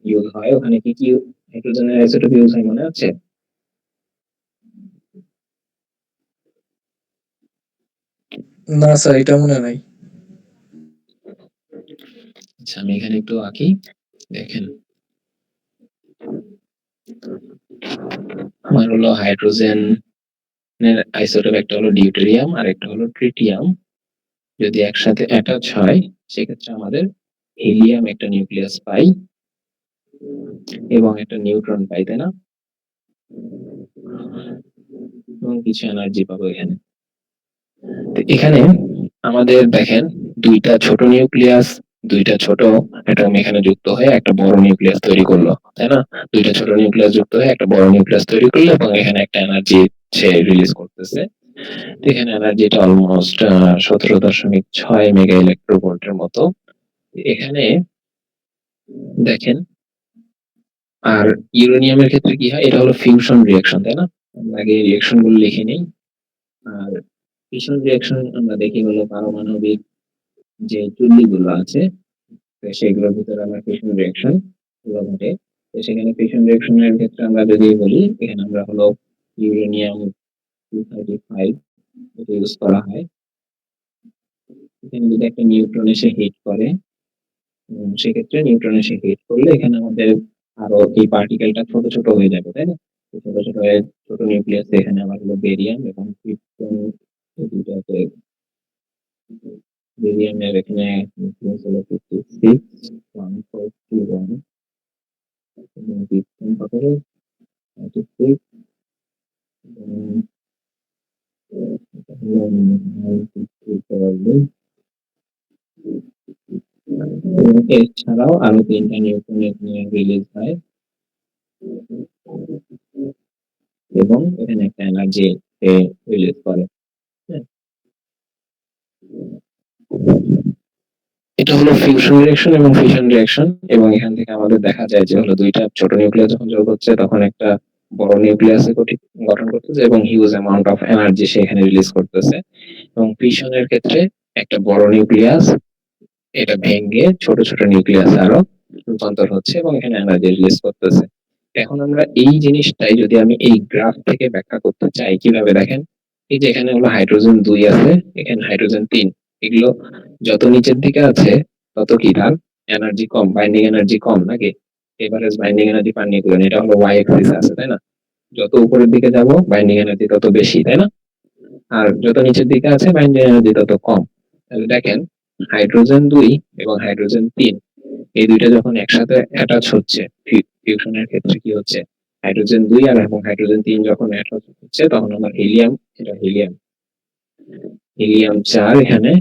ইউজ হয়। ওখানে কি কি হাইড্রোজেনের আইসোটোপ ইউজ হয় মনে আছে? না স্যার এটা মনে নাই। আচ্ছা আমি এখানে একটু আঁকি, দেখেন আমার হলো হাইড্রোজেন আইসোটোপ একটা হলো ডিউটেরিয়াম আর একটা হলো ট্রিটিয়াম। যদি একসাথে অ্যাটাচ হয় সেক্ষেত্রে আমাদের হিলিয়াম একটা নিউক্লিয়াস পাই এবং একটা নিউট্রন পাই, তাই না? এবং কিছু এনার্জি পাবো এখানে। তো এখানে আমাদের দেখেন দুইটা ছোট নিউক্লিয়াস, দুইটা ছোট অ্যাটম এখানে যুক্ত হয়ে একটা বড় নিউক্লিয়াস তৈরি করলো, তাই না? দুইটা ছোট নিউক্লিয়াস যুক্ত হয়ে একটা বড় নিউক্লিয়াস তৈরি করলো এবং এখানে একটা এনার্জি সে রিলিজ করতেছে। তো এখানে এনার্জিটা অলমোস্ট 17.6 মেগা ইলেকট্রোভোল্টের মতো। এখানে দেখেন, আর ইউরেনিয়ামের ক্ষেত্রে কি হয়, এটা হলো ফিউশন রিঅ্যাকশন, তাই না? আমরা আগে রিঅ্যাকশন গুলো লিখে নেই। আর ফিউশন রিঅ্যাকশন আমরা দেখি হলো পারমাণবিক যে চুল্লিগুলো আছে, তো সেগুলোর ভিতরে আমরা ফিউশন রিঅ্যাকশন গুলো ঘটে। তো সেখানে ফিউশন রিঅ্যাকশনের ক্ষেত্রে আমরা যদি বলি, এখানে আমরা হলো ইউরেনিয়াম 235 এটা ইউজ করা হয়। এখানে যদি একটা নিউট্রন এসে হিট করে, সেক্ষেত্রে নিউট্রন এসে হিট করলে এখানে আমাদের আরো এই পার্টিকেলটা ছোট ছোট হয়ে যাবে, তাই না? তো ছোট ছোট হয়ে ছোট নিউক্লিয়াস এখানে আবার হলো বেরিয়াম এবং ক্রিপ্টন, এই দুইটাতে বেরিয়ামের এখানে নিউক্লিয়াস হলো 56.141 এবং ক্রিপ্টন কত হলো 36 এটা হলো 93 এবং এছাড়াও আরো 3টা নিউট্রন এখানে রিলিজ হয় এবং এখানে একটা এনার্জি রিলিজ করে। হ্যাঁ, এটা হলো ফিউশন রিঅ্যাকশন এবং ফিশন রিঅ্যাকশন। এবং এখান থেকে আমাদের দেখা যায় যে হলো দুইটা ছোট নিউক্লিয়াস যখন যোগ হচ্ছে তখন একটা বড় নিউক্লিয়াস গঠন করতেছে এবং হিউজ অ্যামাউন্ট অফ এনার্জি সেখানে রিলিজ করতেছে। এবং ফিশনের ক্ষেত্রে একটা বড় নিউক্লিয়াস এটা ভেঙে ছোট ছোট নিউক্লিয়াস আরো রূপান্তর হচ্ছে এবং এখানে এনার্জি রিলিজ করতেছে। এখন আমরা এই জিনিসটাই যদি আমি এই গ্রাফ থেকে ব্যাখ্যা করতে চাই, কিভাবে দেখেন, এই যে এখানে হলো হাইড্রোজেন 2 আছে, এখানে হাইড্রোজেন 3, এগুলো যত নিচের দিকে আছে তত কি তার এনার্জি কম, বাইন্ডিং এনার্জি কম নাকি? এভারেজ বাইন্ডিং এনার্জি পার নিউক্লিয়ন, এটা হলো ওয়াই অ্যাক্সিস আছে, তাই না? যত উপরের দিকে যাব বাইন্ডিং এনার্জি তত বেশি, তাই না? আর যত নিচের দিকে আছে বাইন্ডিং এনার্জি তত কম। তাহলে দেখেন হাইড্রোজেন 2 এবং হাইড্রোজেন 3 এই দুইটা যখন একসাথে অ্যাটাচ হচ্ছে ফিউশনের ক্ষেত্রে কি হচ্ছে, হাইড্রোজেন 2 আর এবং হাইড্রোজেন 3 যখন অ্যাটাচ হচ্ছে তখন আমার হিলিয়াম, এটা হিলিয়াম হিলিয়াম 4 এখানে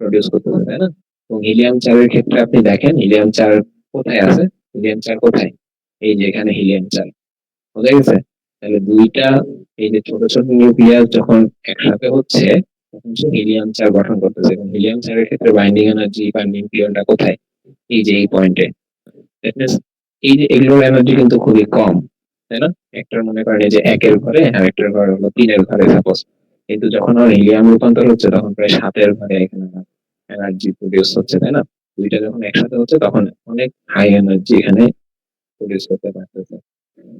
প্রডিউস করতেছে, তাই না? এবং হিলিয়াম 4 এর ক্ষেত্রে আপনি দেখেন হিলিয়াম 4 কোথায় আছে, হিলিয়াম 4 কোথায়, এই যে এখানে হিলিয়াম 4 বোঝা গেছে। তাহলে দুইটা এই যে ছোট ছোট নিউক্লিয়াস যখন একসাথে হচ্ছে তখন সে হিলিয়াম 4 গঠন করতেছে এবং হিলিয়াম 4 এর ক্ষেত্রে বাইন্ডিং এনার্জি বা নিউক্লিয়নটা কোথায়, এই যে এই পয়েন্টে। দ্যাট মিন্স এই যে এগুলোর এনার্জি কিন্তু খুবই কম, তাই না? একটার মনে করেন এই যে 1 এর ঘরে আর একটার ঘর হলো 3 এর ঘরে সাপোজ, কিন্তু যখন আমার হিলিয়াম রূপান্তর হচ্ছে তখন প্রায় 7 এর ঘরে এখানে এনার্জি প্রডিউস হচ্ছে, তাই না? দুইটা যখন একসাথে হচ্ছে তখন অনেক হাই এনার্জি এখানে প্রডিউস করতে পারতেছে।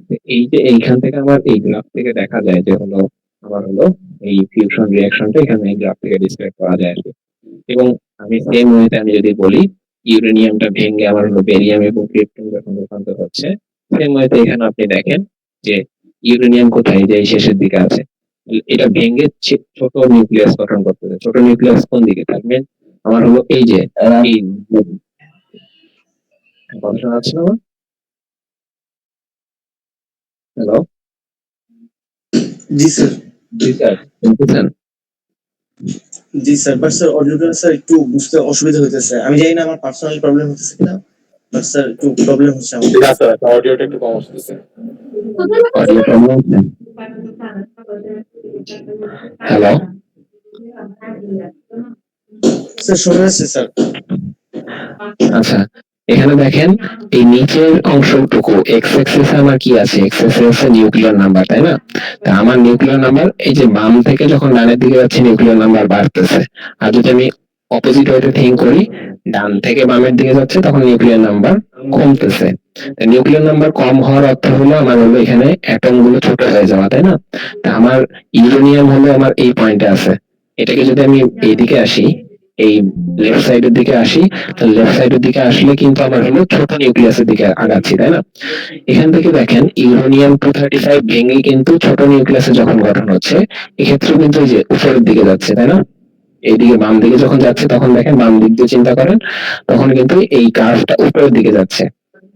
তো এই যে এইখান থেকে আমার এই গ্রাফ থেকে দেখা যায় যে হলো আমার হলো এই ফিউশন রিঅ্যাকশনটা এখানে এই গ্রাফ থেকে ডিসক্রাইব করা যায় আর কি। এবং আমি সেম ওয়েতে আমি যদি বলি ইউরেনিয়ামটা ভেঙে আমার হলো বেরিয়াম এবং ক্রিপ্টন যখন রূপান্তর হচ্ছে, সেম ওয়েতে এখানে আপনি দেখেন যে ইউরেনিয়াম কোথায়, যে এই শেষের দিকে আছে, এটা ভেঙে ছোট নিউক্লিয়াস গঠন করতেছে। ছোট নিউক্লিয়াস কোন দিকে থাকবে, আমার হলো এই যে এই কথা শোনা যাচ্ছে না? হ্যালো, জি স্যার। জি স্যার, শুনতেছেন? জি স্যার, বাট স্যার অডিওটা স্যার একটু বুঝতে অসুবিধা হইতেছে। আমি জানি না আমার পার্সোনাল প্রবলেম হচ্ছে কিনা, বাট স্যার একটু প্রবলেম হচ্ছে আমার। আচ্ছা অডিওটা একটু কম আসতেছে। অডিও প্রবলেম হচ্ছে? হ্যালো, স্যার শোনা যাচ্ছে স্যার। আচ্ছা, এখানে দেখেন এই নিচের অংশটুকু এক্স অ্যাক্সিসে আমার কি আছে, এক্স অ্যাক্সিসে নিউক্লিয়ার নাম্বার, তাই না? তা আমার নিউক্লিয়ার নাম্বার এই যে বাম থেকে যখন ডানের দিকে যাচ্ছে নিউক্লিয়ার নাম্বার বাড়তেছে, আর যদি আমি অপোজিট ওয়েতে থিঙ্ক করি ডান থেকে বামের দিকে যাচ্ছে তখন নিউক্লিয়ার নাম্বার কমতেছে। নিউক্লিয়ার নাম্বার কম হওয়ার অর্থ হলো আমার হলো এখানে অ্যাটম গুলো ছোট হয়ে যাওয়া, তাই না? তা আমার ইউরেনিয়াম হলো আমার এই পয়েন্টে আছে, এটাকে যদি আমি এইদিকে আসি, এই লেফট সাইডের দিকে আসি, তাহলে লেফট সাইডের দিকে আসলে কিন্তু আমার হলো ছোট নিউক্লিয়াসের দিকে আগাচ্ছি, তাই না? এখান থেকে দেখেন ইউরেনিয়াম 235 ভেঙে কিন্তু ছোট নিউক্লিয়াসে যখন গঠন হচ্ছে, এক্ষেত্রে কিন্তু এই যে উপরের দিকে যাচ্ছে, তাই না? এইদিকে বাম দিকে যখন যাচ্ছে তখন দেখেন বাম দিক দিয়ে চিন্তা করেন, তখন কিন্তু এই কার্ভটা উপরের দিকে যাচ্ছে,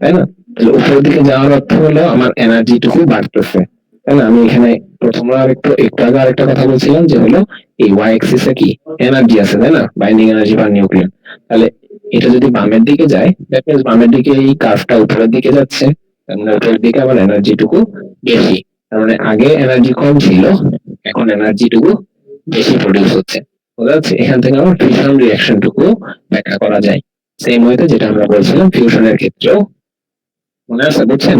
তাই না? তাহলে উপরের দিকে যাওয়ার অর্থ হলো আমার এনার্জিটুকু বাড়তেছে, তাই না? আমি এখানে প্রথমে একটু আগে আরেকটা কথা বলছিলাম যে হলো এই ওয়াই এক্সিসে কি এনার্জি আছে, তাই না? বাইন্ডিং এনার্জি বা নিউক্লিয়ার। তাহলে এটা যদি বামের দিকে যায়, দ্যাট মিনস বামের দিকে এই কার্ভটা উপরের দিকে যাচ্ছে, তার মানে উপরের দিকে আমার এনার্জিটুকু বেশি। তার মানে আগে এনার্জি কম ছিল, এখন এনার্জিটুকু বেশি প্রডিউস হচ্ছে। বোঝা যাচ্ছে? এখান থেকে আমার ফিউশন রিঅ্যাকশনটুকু ব্যাখ্যা করা যায় সেম ওয়েতে যেটা আমরা বলছিলাম ফিউশনের ক্ষেত্রেও। মনে আছে? বুঝছেন?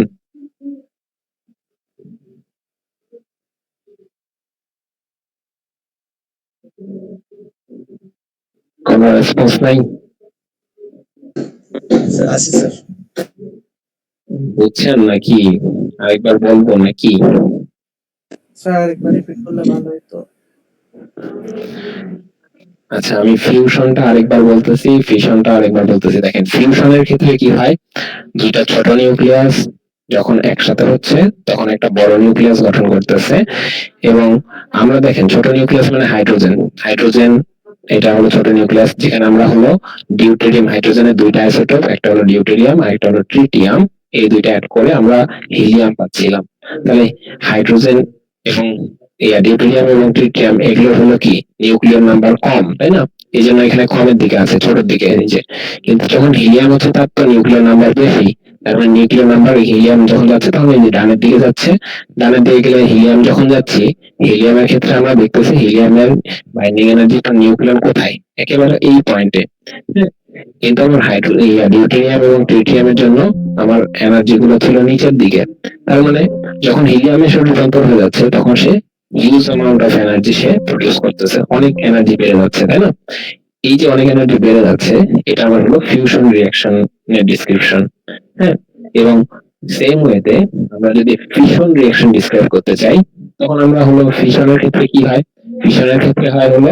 কোনো রেসপন্স নাই? স্যার আসি স্যার। বুঝছেন নাকি? আরেকবার বলবো নাকি? স্যার আরেকবার রিপিট করলে ভালো হতো। আচ্ছা, আমি ফিউশনটা আরেকবার বলতেছি, ফিশনটা আরেকবার বলতেছি। দেখেন ফিউশনের ক্ষেত্রে কি হয়, দুইটা ছোট নিউক্লিয়াস যখন একসাথে হচ্ছে তখন একটা বড় নিউক্লিয়াস গঠন করতেছে। এবং আমরা দেখেন ছোট নিউক্লিয়াস মানে হাইড্রোজেন, হাইড্রোজেন এটা হলো ছোট নিউক্লিয়াস, যেখানে আমরা হলো ডিউটেরিয়াম, হাইড্রোজেনের দুইটা আইসোটোপ, একটা হলো ডিউটেরিয়াম আর একটা হলো ট্রিটিয়াম, এই দুইটা অ্যাড করে আমরা হিলিয়াম পাচ্ছিলাম। তাহলে হাইড্রোজেন এবং ডিউটেরিয়াম এবং ট্রিটিয়াম এগুলো হলো কি নিউক্লিয়ার নাম্বার কম, তাই না? এই জন্য এখানে কমের দিকে আছে, ছোটের দিকে নিচে। কিন্তু যখন হিলিয়াম হচ্ছে তার তো নিউক্লিয়ার নাম্বার বেশি, তার মানে নিউক্লিয়ার নাম্বার হিলিয়াম যখন যাচ্ছে তখন এই যে ডানের দিকে যাচ্ছে। ডানের দিকে গেলে হিলিয়াম যখন যাচ্ছে, হিলিয়ামের ক্ষেত্রে আমরা দেখতেছি হিলিয়ামের বাইন্ডিং এনার্জি বা নিউক্লিয়ার কোথায়, একেবারে এই পয়েন্টে। কিন্তু আমার ডিউটেরিয়াম এবং ট্রিটিয়ামের জন্য আমার এনার্জি গুলো ছিল নিচের দিকে। তার মানে যখন হিলিয়ামের সাথে রূপান্তর হয়ে যাচ্ছে তখন সে হিউজ অ্যামাউন্ট অফ এনার্জি সে প্রডিউস করতেছে, অনেক এনার্জি বেড়ে যাচ্ছে, তাই না? এই যে অনেক এনার্জি বেড়ে যাচ্ছে, এটা আমার হলো ফিউশন রিঅ্যাকশন এর ডিসক্রিপশন। হ্যাঁ, এবং সেম ওয়েতে আমরা যদি ফিশন রিঅ্যাকশন ডিসক্রাইব করতে চাই, তখন আমরা হলো ফিশনের ক্ষেত্রে কি হয়, ফিশনের ক্ষেত্রে হয় হলো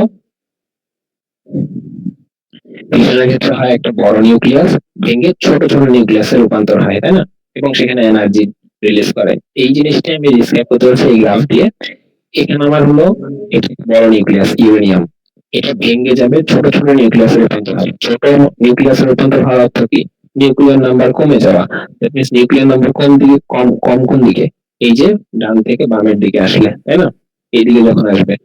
ফিশনের ক্ষেত্রে হয় একটা বড় নিউক্লিয়াস ভেঙে ছোট ছোট নিউক্লিয়াসে রূপান্তর হয়, তাই না? এবং সেখানে এনার্জি রিলিজ করে। এই জিনিসটা আমি ডিসক্রাইব করতে পারছি এই গ্রাফ দিয়ে। এখানে আমার হলো এটা বড় নিউক্লিয়াস ইউরেনিয়াম, এটা ভেঙে যাবে ছোট ছোট নিউক্লিয়াসে রূপান্তর হবে। ছোট নিউক্লিয়াসে রূপান্তর হওয়ার অর্থ কি? নিউক্লিয়ার নাম্বার কমে যাওয়া। দ্যাট মিনস নিউক্লিয়ার নাম্বার কম দিকে, কম কম কোন দিকে? এই যে ডান থেকে বামের দিকে আসলে, তাই না? এইদিকে যখন আসবে,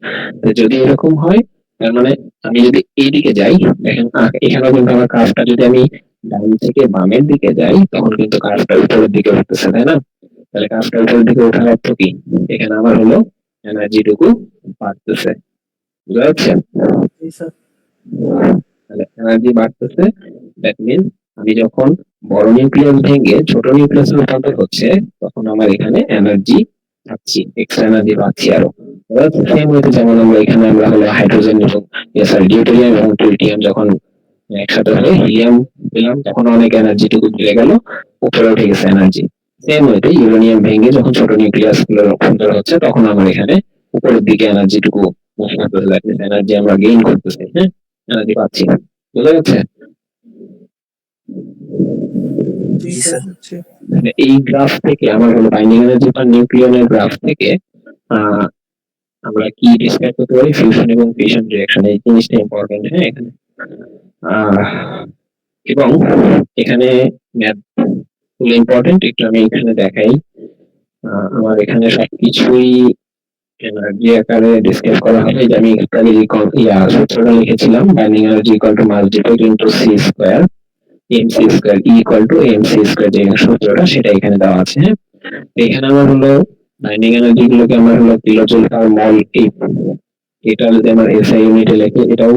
তো যদি এরকম হয় তার মানে আমি যদি এইদিকে যাই, দেখেন এখানেও কিন্তু আমার কাজটা যদি আমি ডান থেকে বামের দিকে যাই তখন কিন্তু কাজটা উপরের দিকে উঠতেছে, তাই না? তাহলে কাজটা উপরের দিকে ওঠার অর্থ কি? এখানে আমার হলো এনার্জিটুকু বাড়তেছে। বুঝা যাচ্ছে? জি স্যার। তাহলে এনার্জি বাড়তেছে, দ্যাট মিন আমি যখন বড় নিউক্লিয়াস ভেঙে ছোট নিউক্লিয়াসে রূপান্তর হচ্ছে তখন আমার এখানে এনার্জি পাচ্ছি, এক্সট্রা এনার্জি পাচ্ছি আরো। সেম ওয়েতে যেমন আমরা এখানে আমরা হলো হাইড্রোজেন এবং সরি ডিউটেরিয়াম এবং ট্রিটিয়াম যখন একসাথে হয়ে হিলিয়াম পেলাম তখন অনেক এনার্জিটুকু বেড়ে গেল, উপরে উঠে গেছে এনার্জি। সেম ওয়েতে ইউরেনিয়াম ভেঙে যখন ছোট নিউক্লিয়াস গুলো রূপান্তর হচ্ছে তখন আমার এখানে উপরের দিকে এনার্জিটুকু এনার্জি আমরা গেইন করতেছি, হ্যাঁ, এনার্জি পাচ্ছি। বোঝা যাচ্ছে? জি জি স্যার স্যার। হচ্ছে। মানে এই গ্রাফ থেকে আমার হলো বাইন্ডিং এনার্জি বা নিউক্লিয়নের গ্রাফ থেকে আহ, আমরা কি ডিসক্রাইব করতে পারি ফিউশন এবং ফিশন রিঅ্যাকশন, এই জিনিসটা ইম্পর্টেন্ট, হ্যাঁ এখানে। আহ, এবং এখানে ম্যাথ গুলো ইম্পর্টেন্ট, একটু আমি এখানে দেখাই। আমার এখানে সবকিছুই এনার্জি আকারে ডিসক্রাইব করা হবে, যে আমি একটা সূত্রটা লিখেছিলাম, binding energy equal to mass divide into c square mc square equal to mc square, যে সূত্রটা সেটা এখানে দেওয়া আছে, হ্যাঁ। এখানে আমার হলো বাইন্ডিং এনার্জি গুলোকে আমার হলো কিলো জুল পার মল, এটা যদি আমার এসআই ইউনিটে লেখে এটাও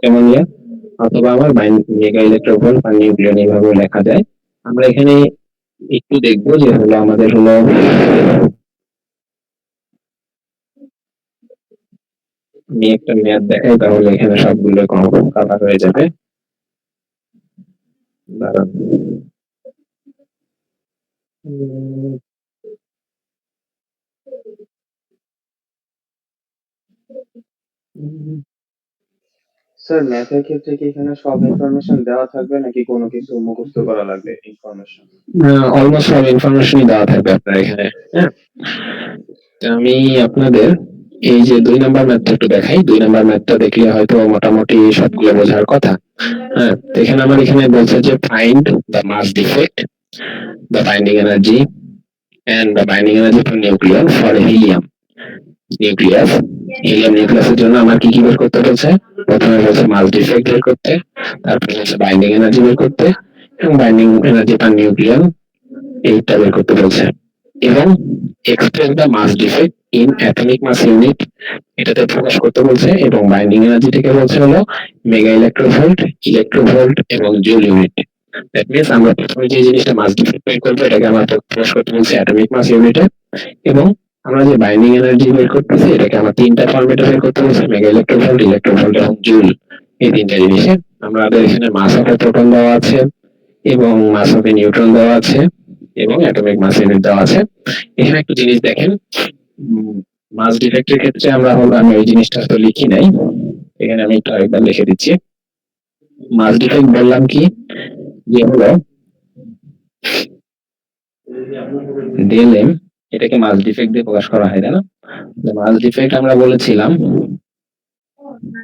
কেমন ইয়া, অথবা আমার মেগা ইলেকট্রন পার নিউক্লিয়ন এইভাবে লেখা যায়। আমরা এখানে একটু দেখবো যে হলো আমাদের হলো আমি একটা ম্যাথ দেখাই, তাহলে এখানে সবগুলো কভার হয়ে যাবে। দাঁড়ান। উম, স্যার ম্যাথের ক্ষেত্রে কি এখানে সব ইনফরমেশন দেওয়া থাকবে নাকি কোনো কিছু মুখস্থ করা লাগবে ইনফরমেশন? অলমোস্ট সব ইনফরমেশনই দেওয়া থাকবে আপনার এখানে। হ্যাঁ, তো আমি আপনাদের এই যে 2 নাম্বার ম্যাথটা একটু দেখাই। 2 নাম্বার ম্যাথটা দেখলে হয়তো মোটামুটি সবগুলো বোঝার কথা। হ্যাঁ, তো এখানে আমার এখানে বলছে যে find the mass defect, the binding energy and the binding energy for nuclear for helium nucleus. Helium নিউক্লিয়াসের জন্য আমার কি কি বের করতে বলছে? প্রথমে বলছে মাস ডিফেক্ট বের করতে, তারপর বলছে বাইন্ডিং এনার্জি বের করতে এবং বাইন্ডিং এনার্জি পার নিউক্লিয়ার এইটা বের করতে বলছে, এবং express the mass defect in atomic mass unit এটাতে প্রকাশ করতে বলছে, এবং বাইন্ডিং এনার্জিটাকে বলছে হলো মেগা ইলেকট্রোভোল্ট এবং জুল ইউনিট। দ্যাট মিনস আমরা প্রথমে যে জিনিসটা মাস ডিফেক্ট বের করবো এটাকে আমরা প্রকাশ করতে বলছি অ্যাটমিক মাস ইউনিটে, এবং আমরা যে বাইন্ডিং এনার্জি বের করতেছি এটাকে আমরা তিনটা ফরম্যাটে বের করতে বলছি, মেগা ইলেকট্রোভোল্ট এবং জুল। এই তিনটা জিনিসে আমাদের এখানে মাস অফ প্রোটন দেওয়া আছে এবং মাস অফ নিউট্রন দেওয়া আছে এবং অ্যাটমিক মাস ইউনিট দেওয়া আছে। এখানে একটু জিনিস দেখেন, মাস ডিফেক্টের ক্ষেত্রে আমি ওই জিনিসটা তো লিখি নাই, এখানে আমি একটু আরেকবার লিখে দিচ্ছি। মাস ডিফেক্ট বললাম কি যে হলো ডেল এম, এটাকে মাস ডিফেক্ট দিয়ে প্রকাশ করা হয়, তাই না? মাস ডিফেক্ট আমরা বলেছিলাম,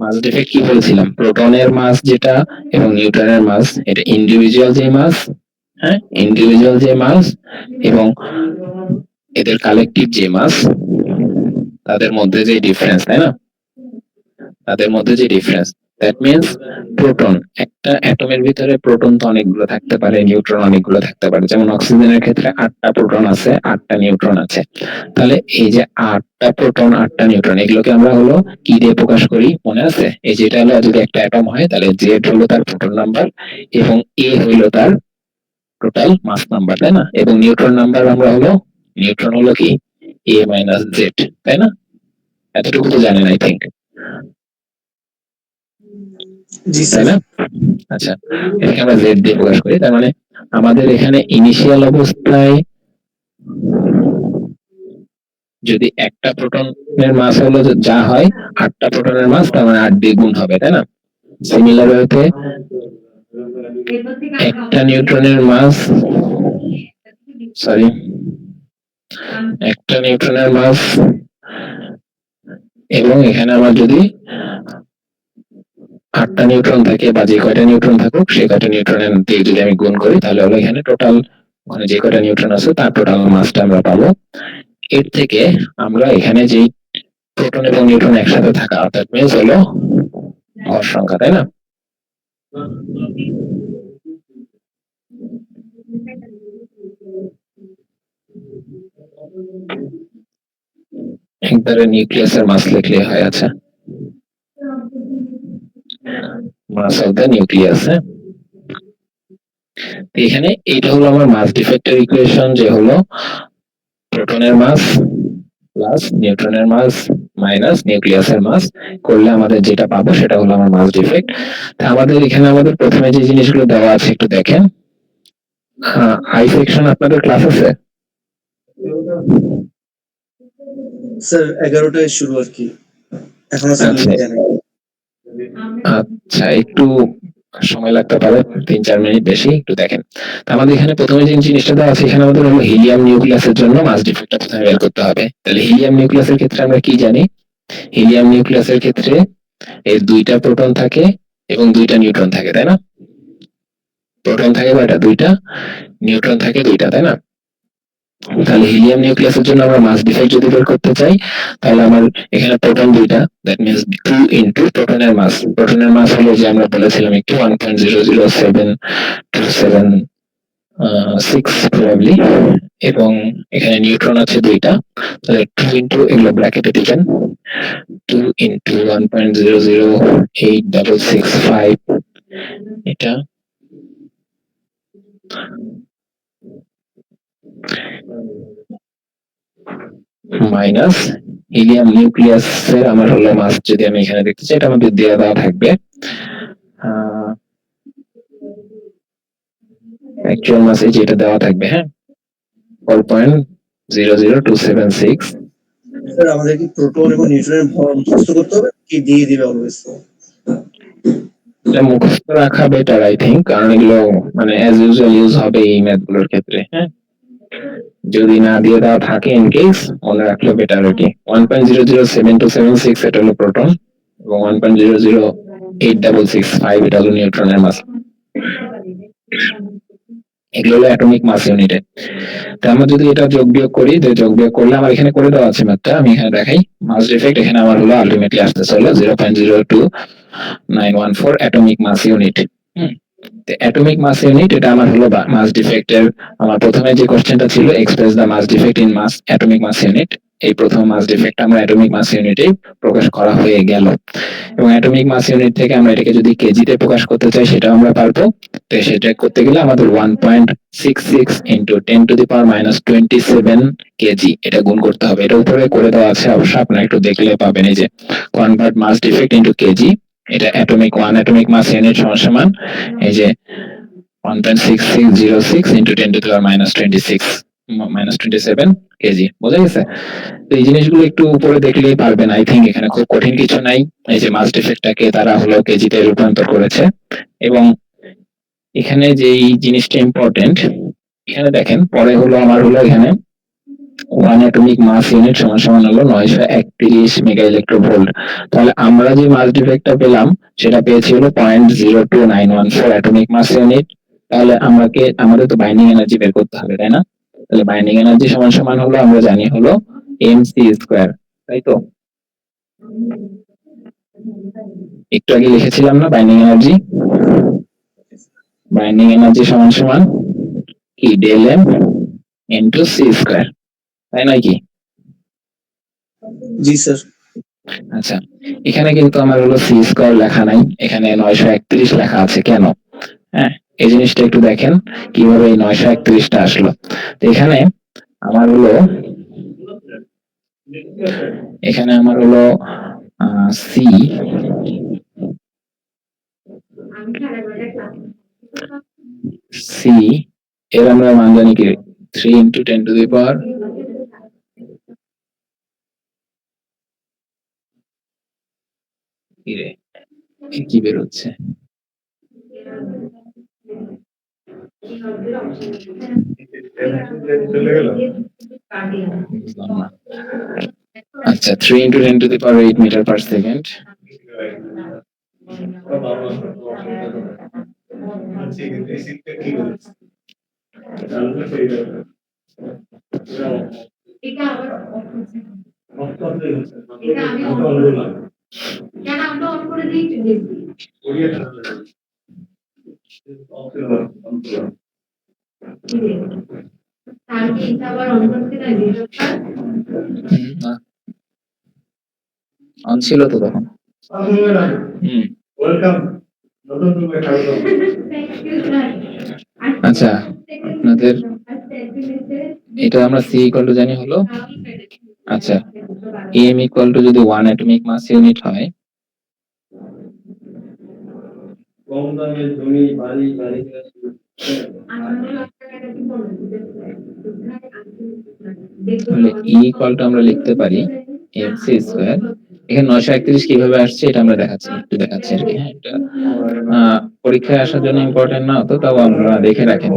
মাস ডিফেক্ট কি বলেছিলাম, প্রোটনের মাস যেটা এবং নিউট্রনের মাস, এটা ইন্ডিভিজুয়াল যে মাস, হ্যাঁ ইন্ডিভিজুয়াল যে মাস এবং এদের কালেকটিভ যে মাস, তাদের মধ্যে যে ডিফারেন্স, তাই না? তাদের মধ্যে যে ডিফারেন্স, দ্যাট মিন্স প্রোটন, একটা অ্যাটমের ভিতরে প্রোটন তো অনেকগুলো থাকতে পারে, নিউট্রন অনেকগুলো থাকতে পারে। যেমন অক্সিজেনের ক্ষেত্রে 8টা প্রোটন আছে, 8টা নিউট্রন আছে। তাহলে এই যে 8টা প্রোটন 8টা নিউট্রন, এগুলোকে আমরা হলো কি দিয়ে প্রকাশ করি মনে আছে? এই যেটা হলো যদি একটা অ্যাটম হয় তাহলে জেড হলো তার প্রোটন নাম্বার এবং এ হলো তার টোটাল মাস নাম্বার, তাই না? এবং নিউট্রন নাম্বার আমরা হলো, নিউট্রন হলো কি এ মাইনাস জেড, তাই না? এতটুকু তো জানেন আই থিঙ্ক, জি তাই স্যার। না? আচ্ছা, এটাকে আমরা জেড দিয়ে প্রকাশ করি। তার মানে আমাদের এখানে ইনিশিয়াল অবস্থায় যদি একটা প্রোটনের মাস হলো যা হয় 8টা প্রোটনের মাস, তার মানে 8 দিয়ে গুণ হবে, তাই না? সিমিলার ওয়েতে একটা নিউট্রনের মাস, সরি, একটা নিউট্রনের মাস এবং এখানে আমার যদি 8টা নিউট্রন থাকে বা যে কয়টা নিউট্রন থাকুক সে কয়টা নিউট্রনের দিয়ে যদি আমি গুণ করি তাহলে হলো এখানে টোটাল, মানে যে কয়টা নিউট্রন আছে তার টোটাল মাসটা আমরা পাবো। এর থেকে আমরা এখানে যে প্রোটন এবং নিউট্রন একসাথে থাকা, অর্থাৎ মিন্স হলো ভর সংখ্যা, তাই না? একবারে নিউক্লিয়াসের মাস লিখলে হয়। আচ্ছা, মাস অফ দ্য নিউক্লিয়াস। এখানে এইটা হলো আমার মাস ডিফেক্টের ইকুয়েশন, যে হলো প্রোটনের মাস প্লাস নিউট্রনের মাস মাইনাস নিউক্লিয়াসের মাস করলে আমাদের যেটা পাবো সেটা হলো আমার মাস ডিফেক্ট। আমাদের এখানে আমাদের প্রথমে যে জিনিসগুলো দেওয়া আছে একটু দেখেন। আই সেকশন আপনাদের ক্লাস আছে? স্যার 11টায় শুরু আর কি, এখনো আচ্ছা। জানেন। আচ্ছা, একটু সময় লাগতে পারে, 3-4 মিনিট বেশি, একটু দেখেন। তো আমাদের এখানে প্রথমে যে জিনিসটা দেওয়া আছে এখানে আমাদের হলো হিলিয়াম নিউক্লিয়াসের জন্য মাস ডিফেক্টটা প্রথমে বের করতে হবে। তাহলে হিলিয়াম নিউক্লিয়াসের ক্ষেত্রে আমরা কি জানি? হিলিয়াম নিউক্লিয়াসের ক্ষেত্রে এর 2টা প্রোটন থাকে এবং 2টা নিউট্রন থাকে, তাই না? প্রোটন থাকে কয়টা? 2টা, নিউট্রন থাকে 2টা, তাই না? তাহলে হিলিয়াম নিউক্লিয়াসের জন্য আমরা মাস ডিফেক্ট যদি বের করতে চাই তাহলে আমার এখানে প্রোটন 2টা, দ্যাট মিন্স 2 ইনটু প্রোটনের মাস। প্রোটনের মাস হলো যে আমরা বলেছিলাম একটু 1.00726 প্রবাবলি, এবং এখানে নিউট্রন আছে 2টা, তাহলে 2 ইনটু, এগুলো ব্র্যাকেটে দিবেন, 2 ইনটু 1.008665, এটা মাইনাস হিলিয়াম নিউক্লিয়াসের আমার হলো মাস, যদি আমি এখানে দেখতে চাই এটা আমাদের দেওয়া থাকবে, অ্যাকচুয়াল মাসে যেটা দেওয়া থাকবে, হ্যাঁ 4.00276। স্যার আমাদের কি প্রোটন এবং নিউট্রনের ভর মুখস্থ করতে হবে কি দিয়ে দিবে অলওয়েজ? এটা মুখস্থ রাখা বেটার আই থিঙ্ক, কারণ এগুলো মানে অ্যাজ ইউজুয়াল ইউজ হবে এই ম্যাথ গুলোর ক্ষেত্রে। হ্যাঁ, যদি না দিয়ে দেওয়া থাকে ইন কেস, মনে রাখলে বেটার আর কি। 1.007276 এটা হলো প্রোটন এবং 1.008665 এটা হলো নিউট্রনের মাস। এগুলো হলো অ্যাটমিক মাস ইউনিটে। তো আমরা যদি এটা যোগ বিয়োগ করি, যে যোগ বিয়োগ করলে আমার এখানে করে দেওয়া আছে ম্যাথটা, আমি এখানে দেখাই। মাস ডিফেক্ট এখানে আমার হলো আলটিমেটলি আসতেছে হলো 0.02914 atomic mass unit. Atomic mass unit এটা আমার হলো মাস ডিফেক্টের। আমার প্রথমে যে কোশ্চেনটা ছিল express the mass defect in mass atomic mass unit, এই প্রথম মাস ডিফেক্ট আমরা অ্যাটমিক মাস ইউনিটে প্রকাশ করা হয়ে গেল। এবং অ্যাটমিক মাস ইউনিট থেকে আমরা এটাকে যদি কেজিতে প্রকাশ করতে চাই সেটাও আমরা পারবো। তো সেটা করতে গেলে আমাদের 1.66 ইন্টু 10⁻⁻27 কেজি এটা গুণ করতে হবে। এটা উপরে করে দেওয়া আছে, অবশ্য আপনারা একটু দেখলে পাবেন এই যে কনভার্ট মাস ডিফেক্ট ইন্টু কেজি। এটা অ্যাটমিক মাস ইউনিট সমান এই যে 1.6606 ইন্টু 10⁻⁻27 কেজি। বোঝা গেছে? তো এই জিনিসগুলো একটু উপরে দেখলেই পারবেন আই থিঙ্ক, এখানে খুব কঠিন কিছু নাই। এই যে মাস ডিফেক্টটাকে তারা হলো কেজিতে রূপান্তর করেছে। এবং এখানে যে এই জিনিসটা ইম্পর্টেন্ট, এখানে দেখেন পরে হলো আমার হলো এখানে 1 অ্যাটমিক মাস ইউনিট সমান হলো 931 মেগা ইলেকট্রোভোল্ট। তাহলে আমরা যে মাস ডিফেক্টটা পেলাম সেটা পেয়েছি হলো 0.02914 অ্যাটমিক মাস ইউনিট। তাহলে আমাদের তো বাইন্ডিং এনার্জি বের করতে হবে, তাই না? তাহলে বাইন্ডিং এনার্জি সমান হলো আমরা জানি হলো mc স্কয়ার, তাই তো? একটু আগে লিখেছিলাম না বাইন্ডিং এনার্জি সমান কি del m into c square, তাই নয় কি? জি স্যার। আচ্ছা, এখানে কিন্তু আমার হলো সি স্কয়ার লেখা নাই, এখানে 931 লেখা আছে কেন? হ্যাঁ, এই জিনিসটা একটু দেখেন কিভাবে এই 931টা আসলো। তো এখানে আমার হলো সি এর আমরা মান জানি কি 3 ইন্টু 10 টু দি পাওয়ার কি বেরোচ্ছে? বুঝলাম না। আচ্ছা, 3 into 10 to the power 8 metre per second. অন ছিল তো তখন। আচ্ছা, আপনাদের এটা আমরা সি ইকুয়াল টু জানি হলো, আচ্ছা এম ইকুয়াল টু যদি 1 অ্যাটমিক মাস ইউনিট হয়, তাহলে ই ইকুয়াল টু আমরা লিখতে পারি এমসি স্কয়ার। এখানে 931 কিভাবে আসছে এটা আমরা দেখাচ্ছি আর কি। হ্যাঁ, এটা পরীক্ষায় আসার জন্য ইম্পর্টেন্ট না তো, তাও আমরা দেখে রাখেন।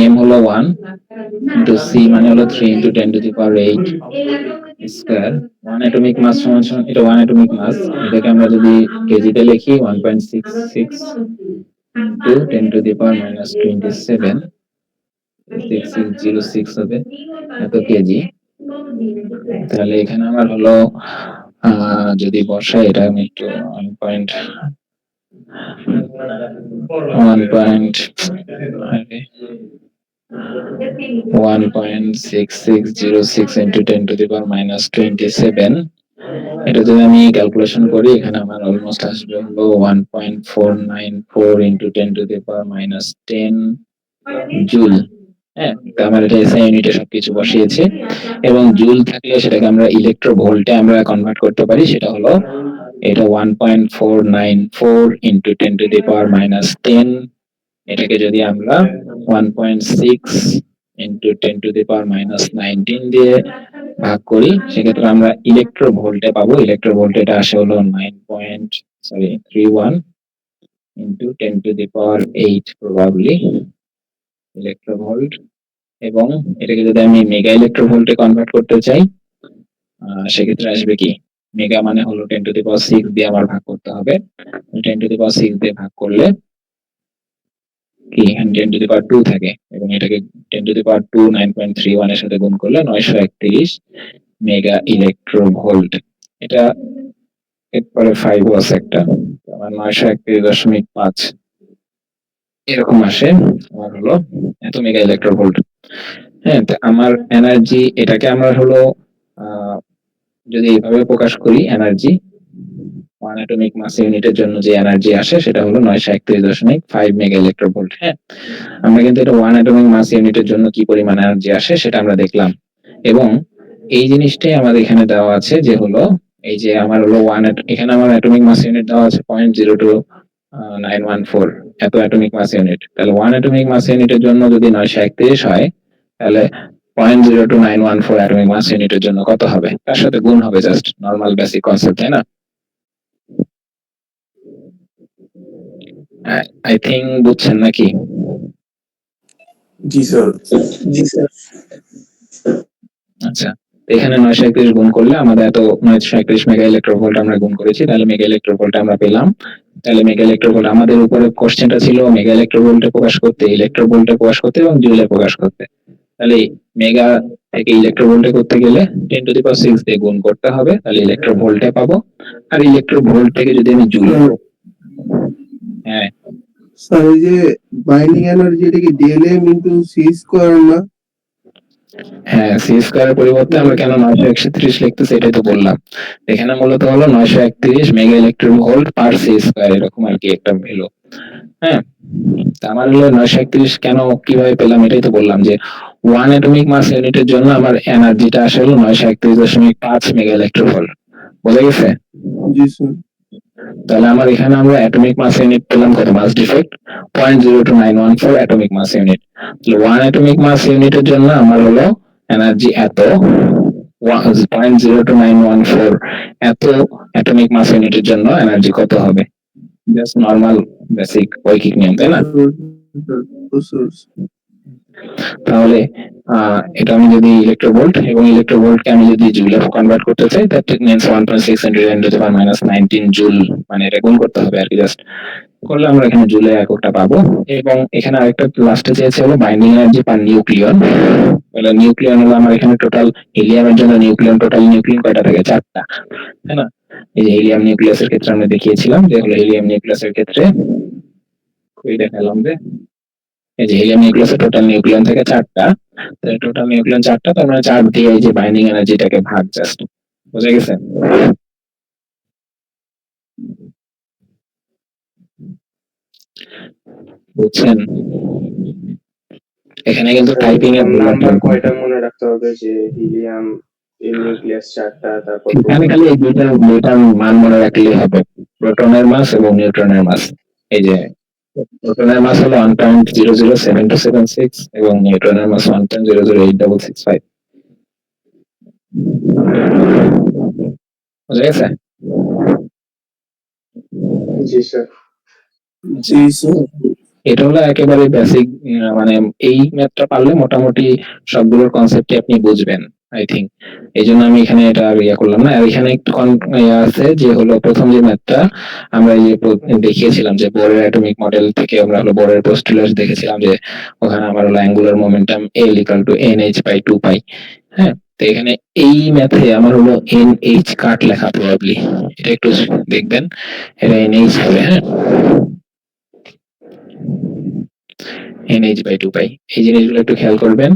এম হলো 1 ইন্টু সি মানে হলো 3 into 10 to the power 8 square. 1 atomic mass সমান এটা 1 অ্যাটমিক মাস, এটাকে আমরা যদি কেজিতে লিখি 1.66 ইন্টু 10 টু দি পাওয়ার -27 6606 হবে এত কেজি। তাহলে এখানে আমার হলো যদি বসাই, এটা আমি একটু 1.6606 into 10 to the power -27, এটা যদি আমি ক্যালকুলেশন করি এখানে আমার অলমোস্ট আসবে হলো 1.494 into 10 to the power -10 joule. হ্যাঁ, আমার এটা এসআই ইউনিটে সবকিছু বসিয়েছে, এবং জুল থাকলে সেটাকে আমরা ইলেকট্রো ভোল্টে আমরা কনভার্ট করতে পারি। সেটা হলো এটা 1.494 into 10 to the power -10, এটাকে যদি আমরা 1.6 into 10 to the power -19 দিয়ে ভাগ করি, সেক্ষেত্রে আমরা ইলেকট্রো ভোল্টে পাবো। ইলেকট্রো ভোল্টে এটা আসে হলো 9. sorry 31 into 10 to the power 8 probably electronvolt, এবং এটাকে যদি আমি মেগা ইলেকট্রোভোল্টে কনভার্ট করতে চাই সেক্ষেত্রে আসবে কি, মেগা মানে হলো 10 to the power 6 দিয়ে আমার ভাগ করতে হবে। 10 to the power 6 দিয়ে ভাগ করলে কি এখানে 10 to the power 2 থাকে, এবং এটাকে 10 to the power 2 9.31 এর সাথে গুণ করলে 931 মেগা ইলেকট্রোভোল্ট। এটা এরপরে 5 ওয়াস একটা, আমার 931.5 এরকম আসে আমার হলো এত মেগা ইলেকট্রোভোল্ট। হ্যাঁ, তো আমার এনার্জি এটাকে আমরা হলো যদি এইভাবে প্রকাশ করি, এনার্জি 1 অ্যাটমিক মাস ইউনিটের জন্য যে এনার্জি আসে সেটা হলো 931.5 মেগা ইলেকট্রোভোল্ট। হ্যাঁ, আমরা কিন্তু এটা 1 অ্যাটমিক মাস ইউনিটের জন্য কি পরিমাণ এনার্জি আসে সেটা আমরা দেখলাম, এবং এই জিনিসটাই আমাদের এখানে দেওয়া আছে যে হলো এই যে আমার হলো এখানে আমার অ্যাটমিক মাস ইউনিট দেওয়া আছে 0.02914 এত অ্যাটমিক মাস ইউনিট। তাহলে 1 অ্যাটমিক মাস ইউনিটের জন্য যদি 931 হয় তাহলে 0.02914 অ্যাটমিক মাস ইউনিটের জন্য কত হবে, তার সাথে গুণ হবে, জাস্ট নরমাল বেসিক কনসেপ্ট, তাই না? আই থিংক বুঝছেন নাকি? জি স্যার। জি স্যার। আচ্ছা, এখানে 931 গুণ করলে আমাদের এত 931 মেগা ইলেকট্রোভোল্ট আমরা গুণ করেছি, তাহলে মেগা ইলেকট্রোভোল্ট আমরা পেলাম। তাহলে মেগা ইলেকট্রোভোল্ট আমাদের উপরে কোশ্চেনটা ছিল মেগা ইলেকট্রোভোল্টে প্রকাশ করতে, ইলেকট্রোভোল্টে প্রকাশ করতে এবং জুলে প্রকাশ করতে। তাহলে মেগা থেকে ইলেকট্রোভোল্টে করতে গেলে 10 to the power 6 দিয়ে গুণ করতে হবে, তাহলে ইলেকট্রোভোল্টে পাবো। আর ইলেকট্রোভোল্ট থেকে যদি আমি জুল, হ্যাঁ স্যার এই যে বাইন্ডিং এনার্জি এটা কি ডিএলএম ইনটু সি স্কয়ার না? হ্যাঁ, সি স্কয়ারের পরিবর্তে আমরা কেন 931 লিখতেছি এটাই তো বললাম। এখানে মূলত হলো 931 মেগা ইলেকট্রোভোল্ট পার সি স্কয়ার, এরকম আর কি একটা ভ্যালু। হ্যাঁ, তা আমার হলো 931 কেন কিভাবে পেলাম এটাই তো বললাম যে 1 অ্যাটমিক মাস ইউনিটের জন্য আমার এনার্জিটা আসে হলো 931.5 মেগা ইলেকট্রোভোল্ট। বোঝা গেছে? জি স্যার। তাহলে আমার এখানে আমরা অ্যাটমিক মাস ইউনিট পেলাম কত, মাস ডিফেক্ট 0.02914 অ্যাটমিক মাস ইউনিট। তাহলে 1 অ্যাটমিক মাস ইউনিটের জন্য আমার হলো এনার্জি এত 0.02914 এত অ্যাটমিক মাস ইউনিটের জন্য এনার্জি কত হবে, জাস্ট নরমাল বেসিক ঐকিক নিয়ম, তাই না? তাহলে এটা আমি যদি ইলেকট্রোভোল্ট এবং ইলেকট্রোভোল্টকে আমি যদি জুলে কনভার্ট করতে চাই, দ্যাট মিন্স 1.6 × 10⁻⁻19 জুল, মানে এটা গুণ করতে হবে আর কি, জাস্ট করলে আমরা এখানে জুলে এককটা পাবো। এবং এখানে আরেকটা লাস্টে চেয়েছে হলো বাইন্ডিং এনার্জি পার নিউক্লিয়ন। তাহলে নিউক্লিয়ন হলো আমার এখানে টোটাল হিলিয়ামের জন্য টোটাল নিউক্লিয়ন কয়টা থাকে, 4টা, তাই না? এই যে হিলিয়াম নিউক্লিয়াসের ক্ষেত্রে আমরা দেখিয়েছিলাম যে হলো হিলিয়াম নিউক্লিয়াসের ক্ষেত্রে কই দেখালাম যে এই যে হিলিয়াম নিউক্লিয়াসে টোটাল নিউক্লিয়ন থাকে 4টা, টোটাল নিউক্লিয়ন 4টা, তার মানে 4 দিয়ে এই যে বাইন্ডিং এনার্জিটাকে ভাগ, জাস্ট বুঝে গেছে? বুঝছেন? এখানে কিন্তু টাইপিং এর নাম্বার কয়টা মনে রাখতে হবে, যে হিলিয়াম এর নিউক্লিয়াস 4টা, তারপর এখানে খালি এই দুইটার মান মনে রাখলেই হবে, প্রোটনের মাস এবং নিউট্রনের মাস। এই যে প্রোটনের মাস হলো 1.007276 এবং নিউট্রনের মাস 1.008665। বুঝা গেছে? জি স্যার। জি স্যার। এটা হলো একেবারে বেসিক, মানে এই ম্যাথটা পারলে মোটামুটি সবগুলোর কনসেপ্টই আপনি বুঝবেন আই থিংক। এই জন্য আমি এখানে এটা আর করলাম না। আর এখানে একটু আছে যে হলো প্রথম যে ম্যাথটা আমরা এই যে দেখিয়েছিলাম যে বোরের অ্যাটমিক মডেল থেকে আমরা হলো বোরের পোস্টুলেটস দেখেছিলাম যে ওখানে আমার হলো অ্যাঙ্গুলার মোমেন্টাম L = NH/2 পাই। হ্যাঁ, তো এখানে এই ম্যাথে আমার হলো NH কাট লেখা প্রবাবলি, এটা একটু দেখবেন, এটা NH হবে। হ্যাঁ, NH/2 পাই, এই জিনিসগুলো একটু খেয়াল করবেন।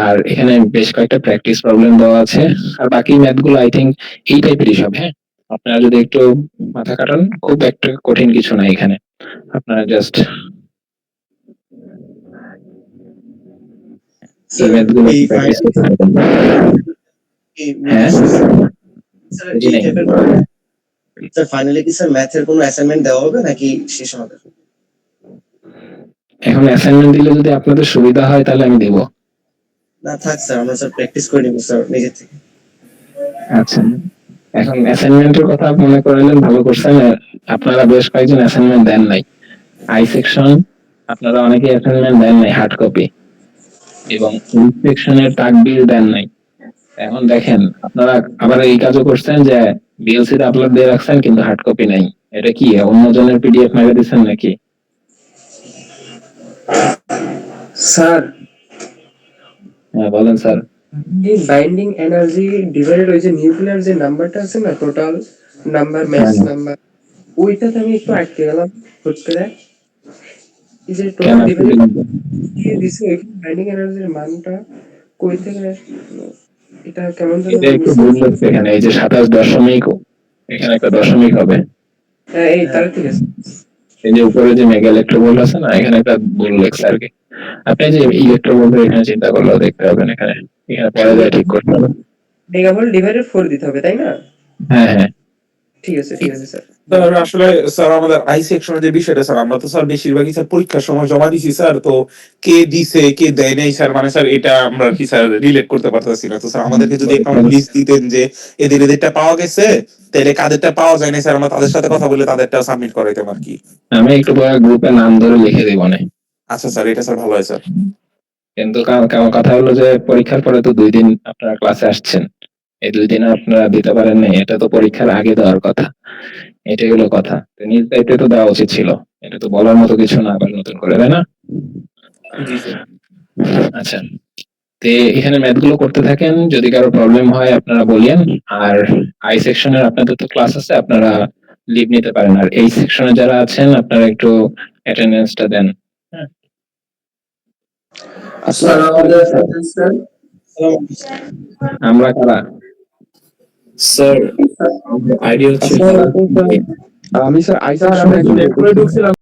আর এখানে বেশ কয়েকটা প্র্যাকটিস প্রবলেম দেওয়া আছে, আর বাকি ম্যাথগুলো আই থিংক এই টাইপেরই সব। হ্যাঁ, আপনারা যদি একটু মাথা কাটান, খুব একটা কঠিন কিছু না এখানে, আপনারা জাস্ট এই ম্যাথগুলো এই প্র্যাকটিস করতে থাকুন। হ্যাঁ, স্যার এই টাইপের স্যার ফাইনালি কি স্যার ম্যাথের কোনো অ্যাসাইনমেন্ট দেওয়া হবে নাকি শেষ হবে? এখন অ্যাসাইনমেন্ট দিলে যদি আপনাদের সুবিধা হয় তাহলে আমি দেব। না থাক স্যার, আমরা স্যার প্র্যাকটিস করে নিব স্যার নিজে থেকে। আচ্ছা, এখন অ্যাসাইনমেন্টের কথা মনে করলেন, ভালো করছেন। আপনারা বেশ কয়েকজন অ্যাসাইনমেন্ট দেন নাই। আই সেকশন আপনারা অনেকে অ্যাসাইনমেন্ট দেন নাই হার্ড কপি, এবং সেকশনের তাকবির দেন নাই। এখন দেখেন আপনারা আবার এই কাজও করছেন যে বিএলসি তে আপলোড দিয়ে রাখছেন কিন্তু হার্ড কপি নাই। এটা কি অন্যজনের পিডিএফ মেরে দিচ্ছেন নাকি? স্যার, হ্যাঁ বলেন স্যার। এই বাইন্ডিং এনার্জি ডিভাইডেড ওই যে নিউক্লিয়ার যে নাম্বারটা আছে না, টোটাল নাম্বার, ম্যাক্স নাম্বার, ওইটাতে আমি একটু আটকে গেলাম হুট করে। এই যে কেন টোটাল আটকে ডিভাইডেড গেলেন? দিয়ে দিছে, ওইখানে বাইন্ডিং এনার্জির মানটা কই থেকে আসলো? এটা কেমন যেন এটা একটু ভুল হচ্ছে এখানে, এই যে 27 এখানে একটা দশমিক হবে। হ্যাঁ, এই তাহলে ঠিক আছে। এই যে উপরে যে মেগা ইলেকট্রোভোল্ট আছে না, এখানে একটা ভুল লেখছে আর কি। আপনি যে ইলেকট্রোভোল্ট এখানে চিন্তা করলেও দেখতে হবে এখানে, এখানে পরে যায় ঠিক করতে হবে। মেগাভোল্ট ডিভাইডেড 4 দিতে হবে, তাই না? হ্যাঁ হ্যাঁ, ঠিক আছে, ঠিক আছে স্যার। স্যার আসলে স্যার আমাদের আই সেকশনের যে বিষয়টা স্যার, আমরা তো স্যার বেশিরভাগই স্যার পরীক্ষার সময় জমা দিছি স্যার, তো কে দিছে কে দেয় নাই স্যার, মানে স্যার এটা আমরা কি স্যার রিলেট করতে পারতেছি না। তো স্যার আমাদেরকে যদি একটা লিস্ট দিতেন যে এদের এদেরটা পাওয়া গেছে, তাহলে কাদেরটা পাওয়া যায় না স্যার, আমরা তাদের সাথে কথা বলে তাদেরটা সাবমিট করাইতাম আর কি। আমি একটু পরে গ্রুপে নাম ধরে লিখে দিব না। আচ্ছা স্যার, এটা স্যার ভালো হয় স্যার। কিন্তু কারণ কথা হলো যে পরীক্ষার পরে তো 2 দিন আপনারা ক্লাসে আসছেন, এই 2 দিন আপনারা দিতে পারেন নাই, এটা তো পরীক্ষার আগে দেওয়ার কথা। এটাই হলো কথা। তো নিজ দায়িত্বে তো দেওয়া উচিত ছিল, এটা তো বলার মতো কিছু না আবার নতুন করে, তাই না? জি স্যার। আচ্ছা, তো এখানে ম্যাথ গুলো করতে থাকেন, যদি কারো প্রবলেম হয় আপনারা বলিয়েন। আর আই সেকশনের আপনাদের তো ক্লাস আছে, আপনারা লিভ নিতে পারেন। আর এই সেকশনে যারা আছেন আপনারা একটু অ্যাটেন্ডেন্সটা দেন। হ্যাঁ, আসসালামু আলাইকুম স্যার। আমরা কারা? স্যার আইডিয়া হচ্ছে আমি স্যার আই সেকশনে ঢুকছিলাম।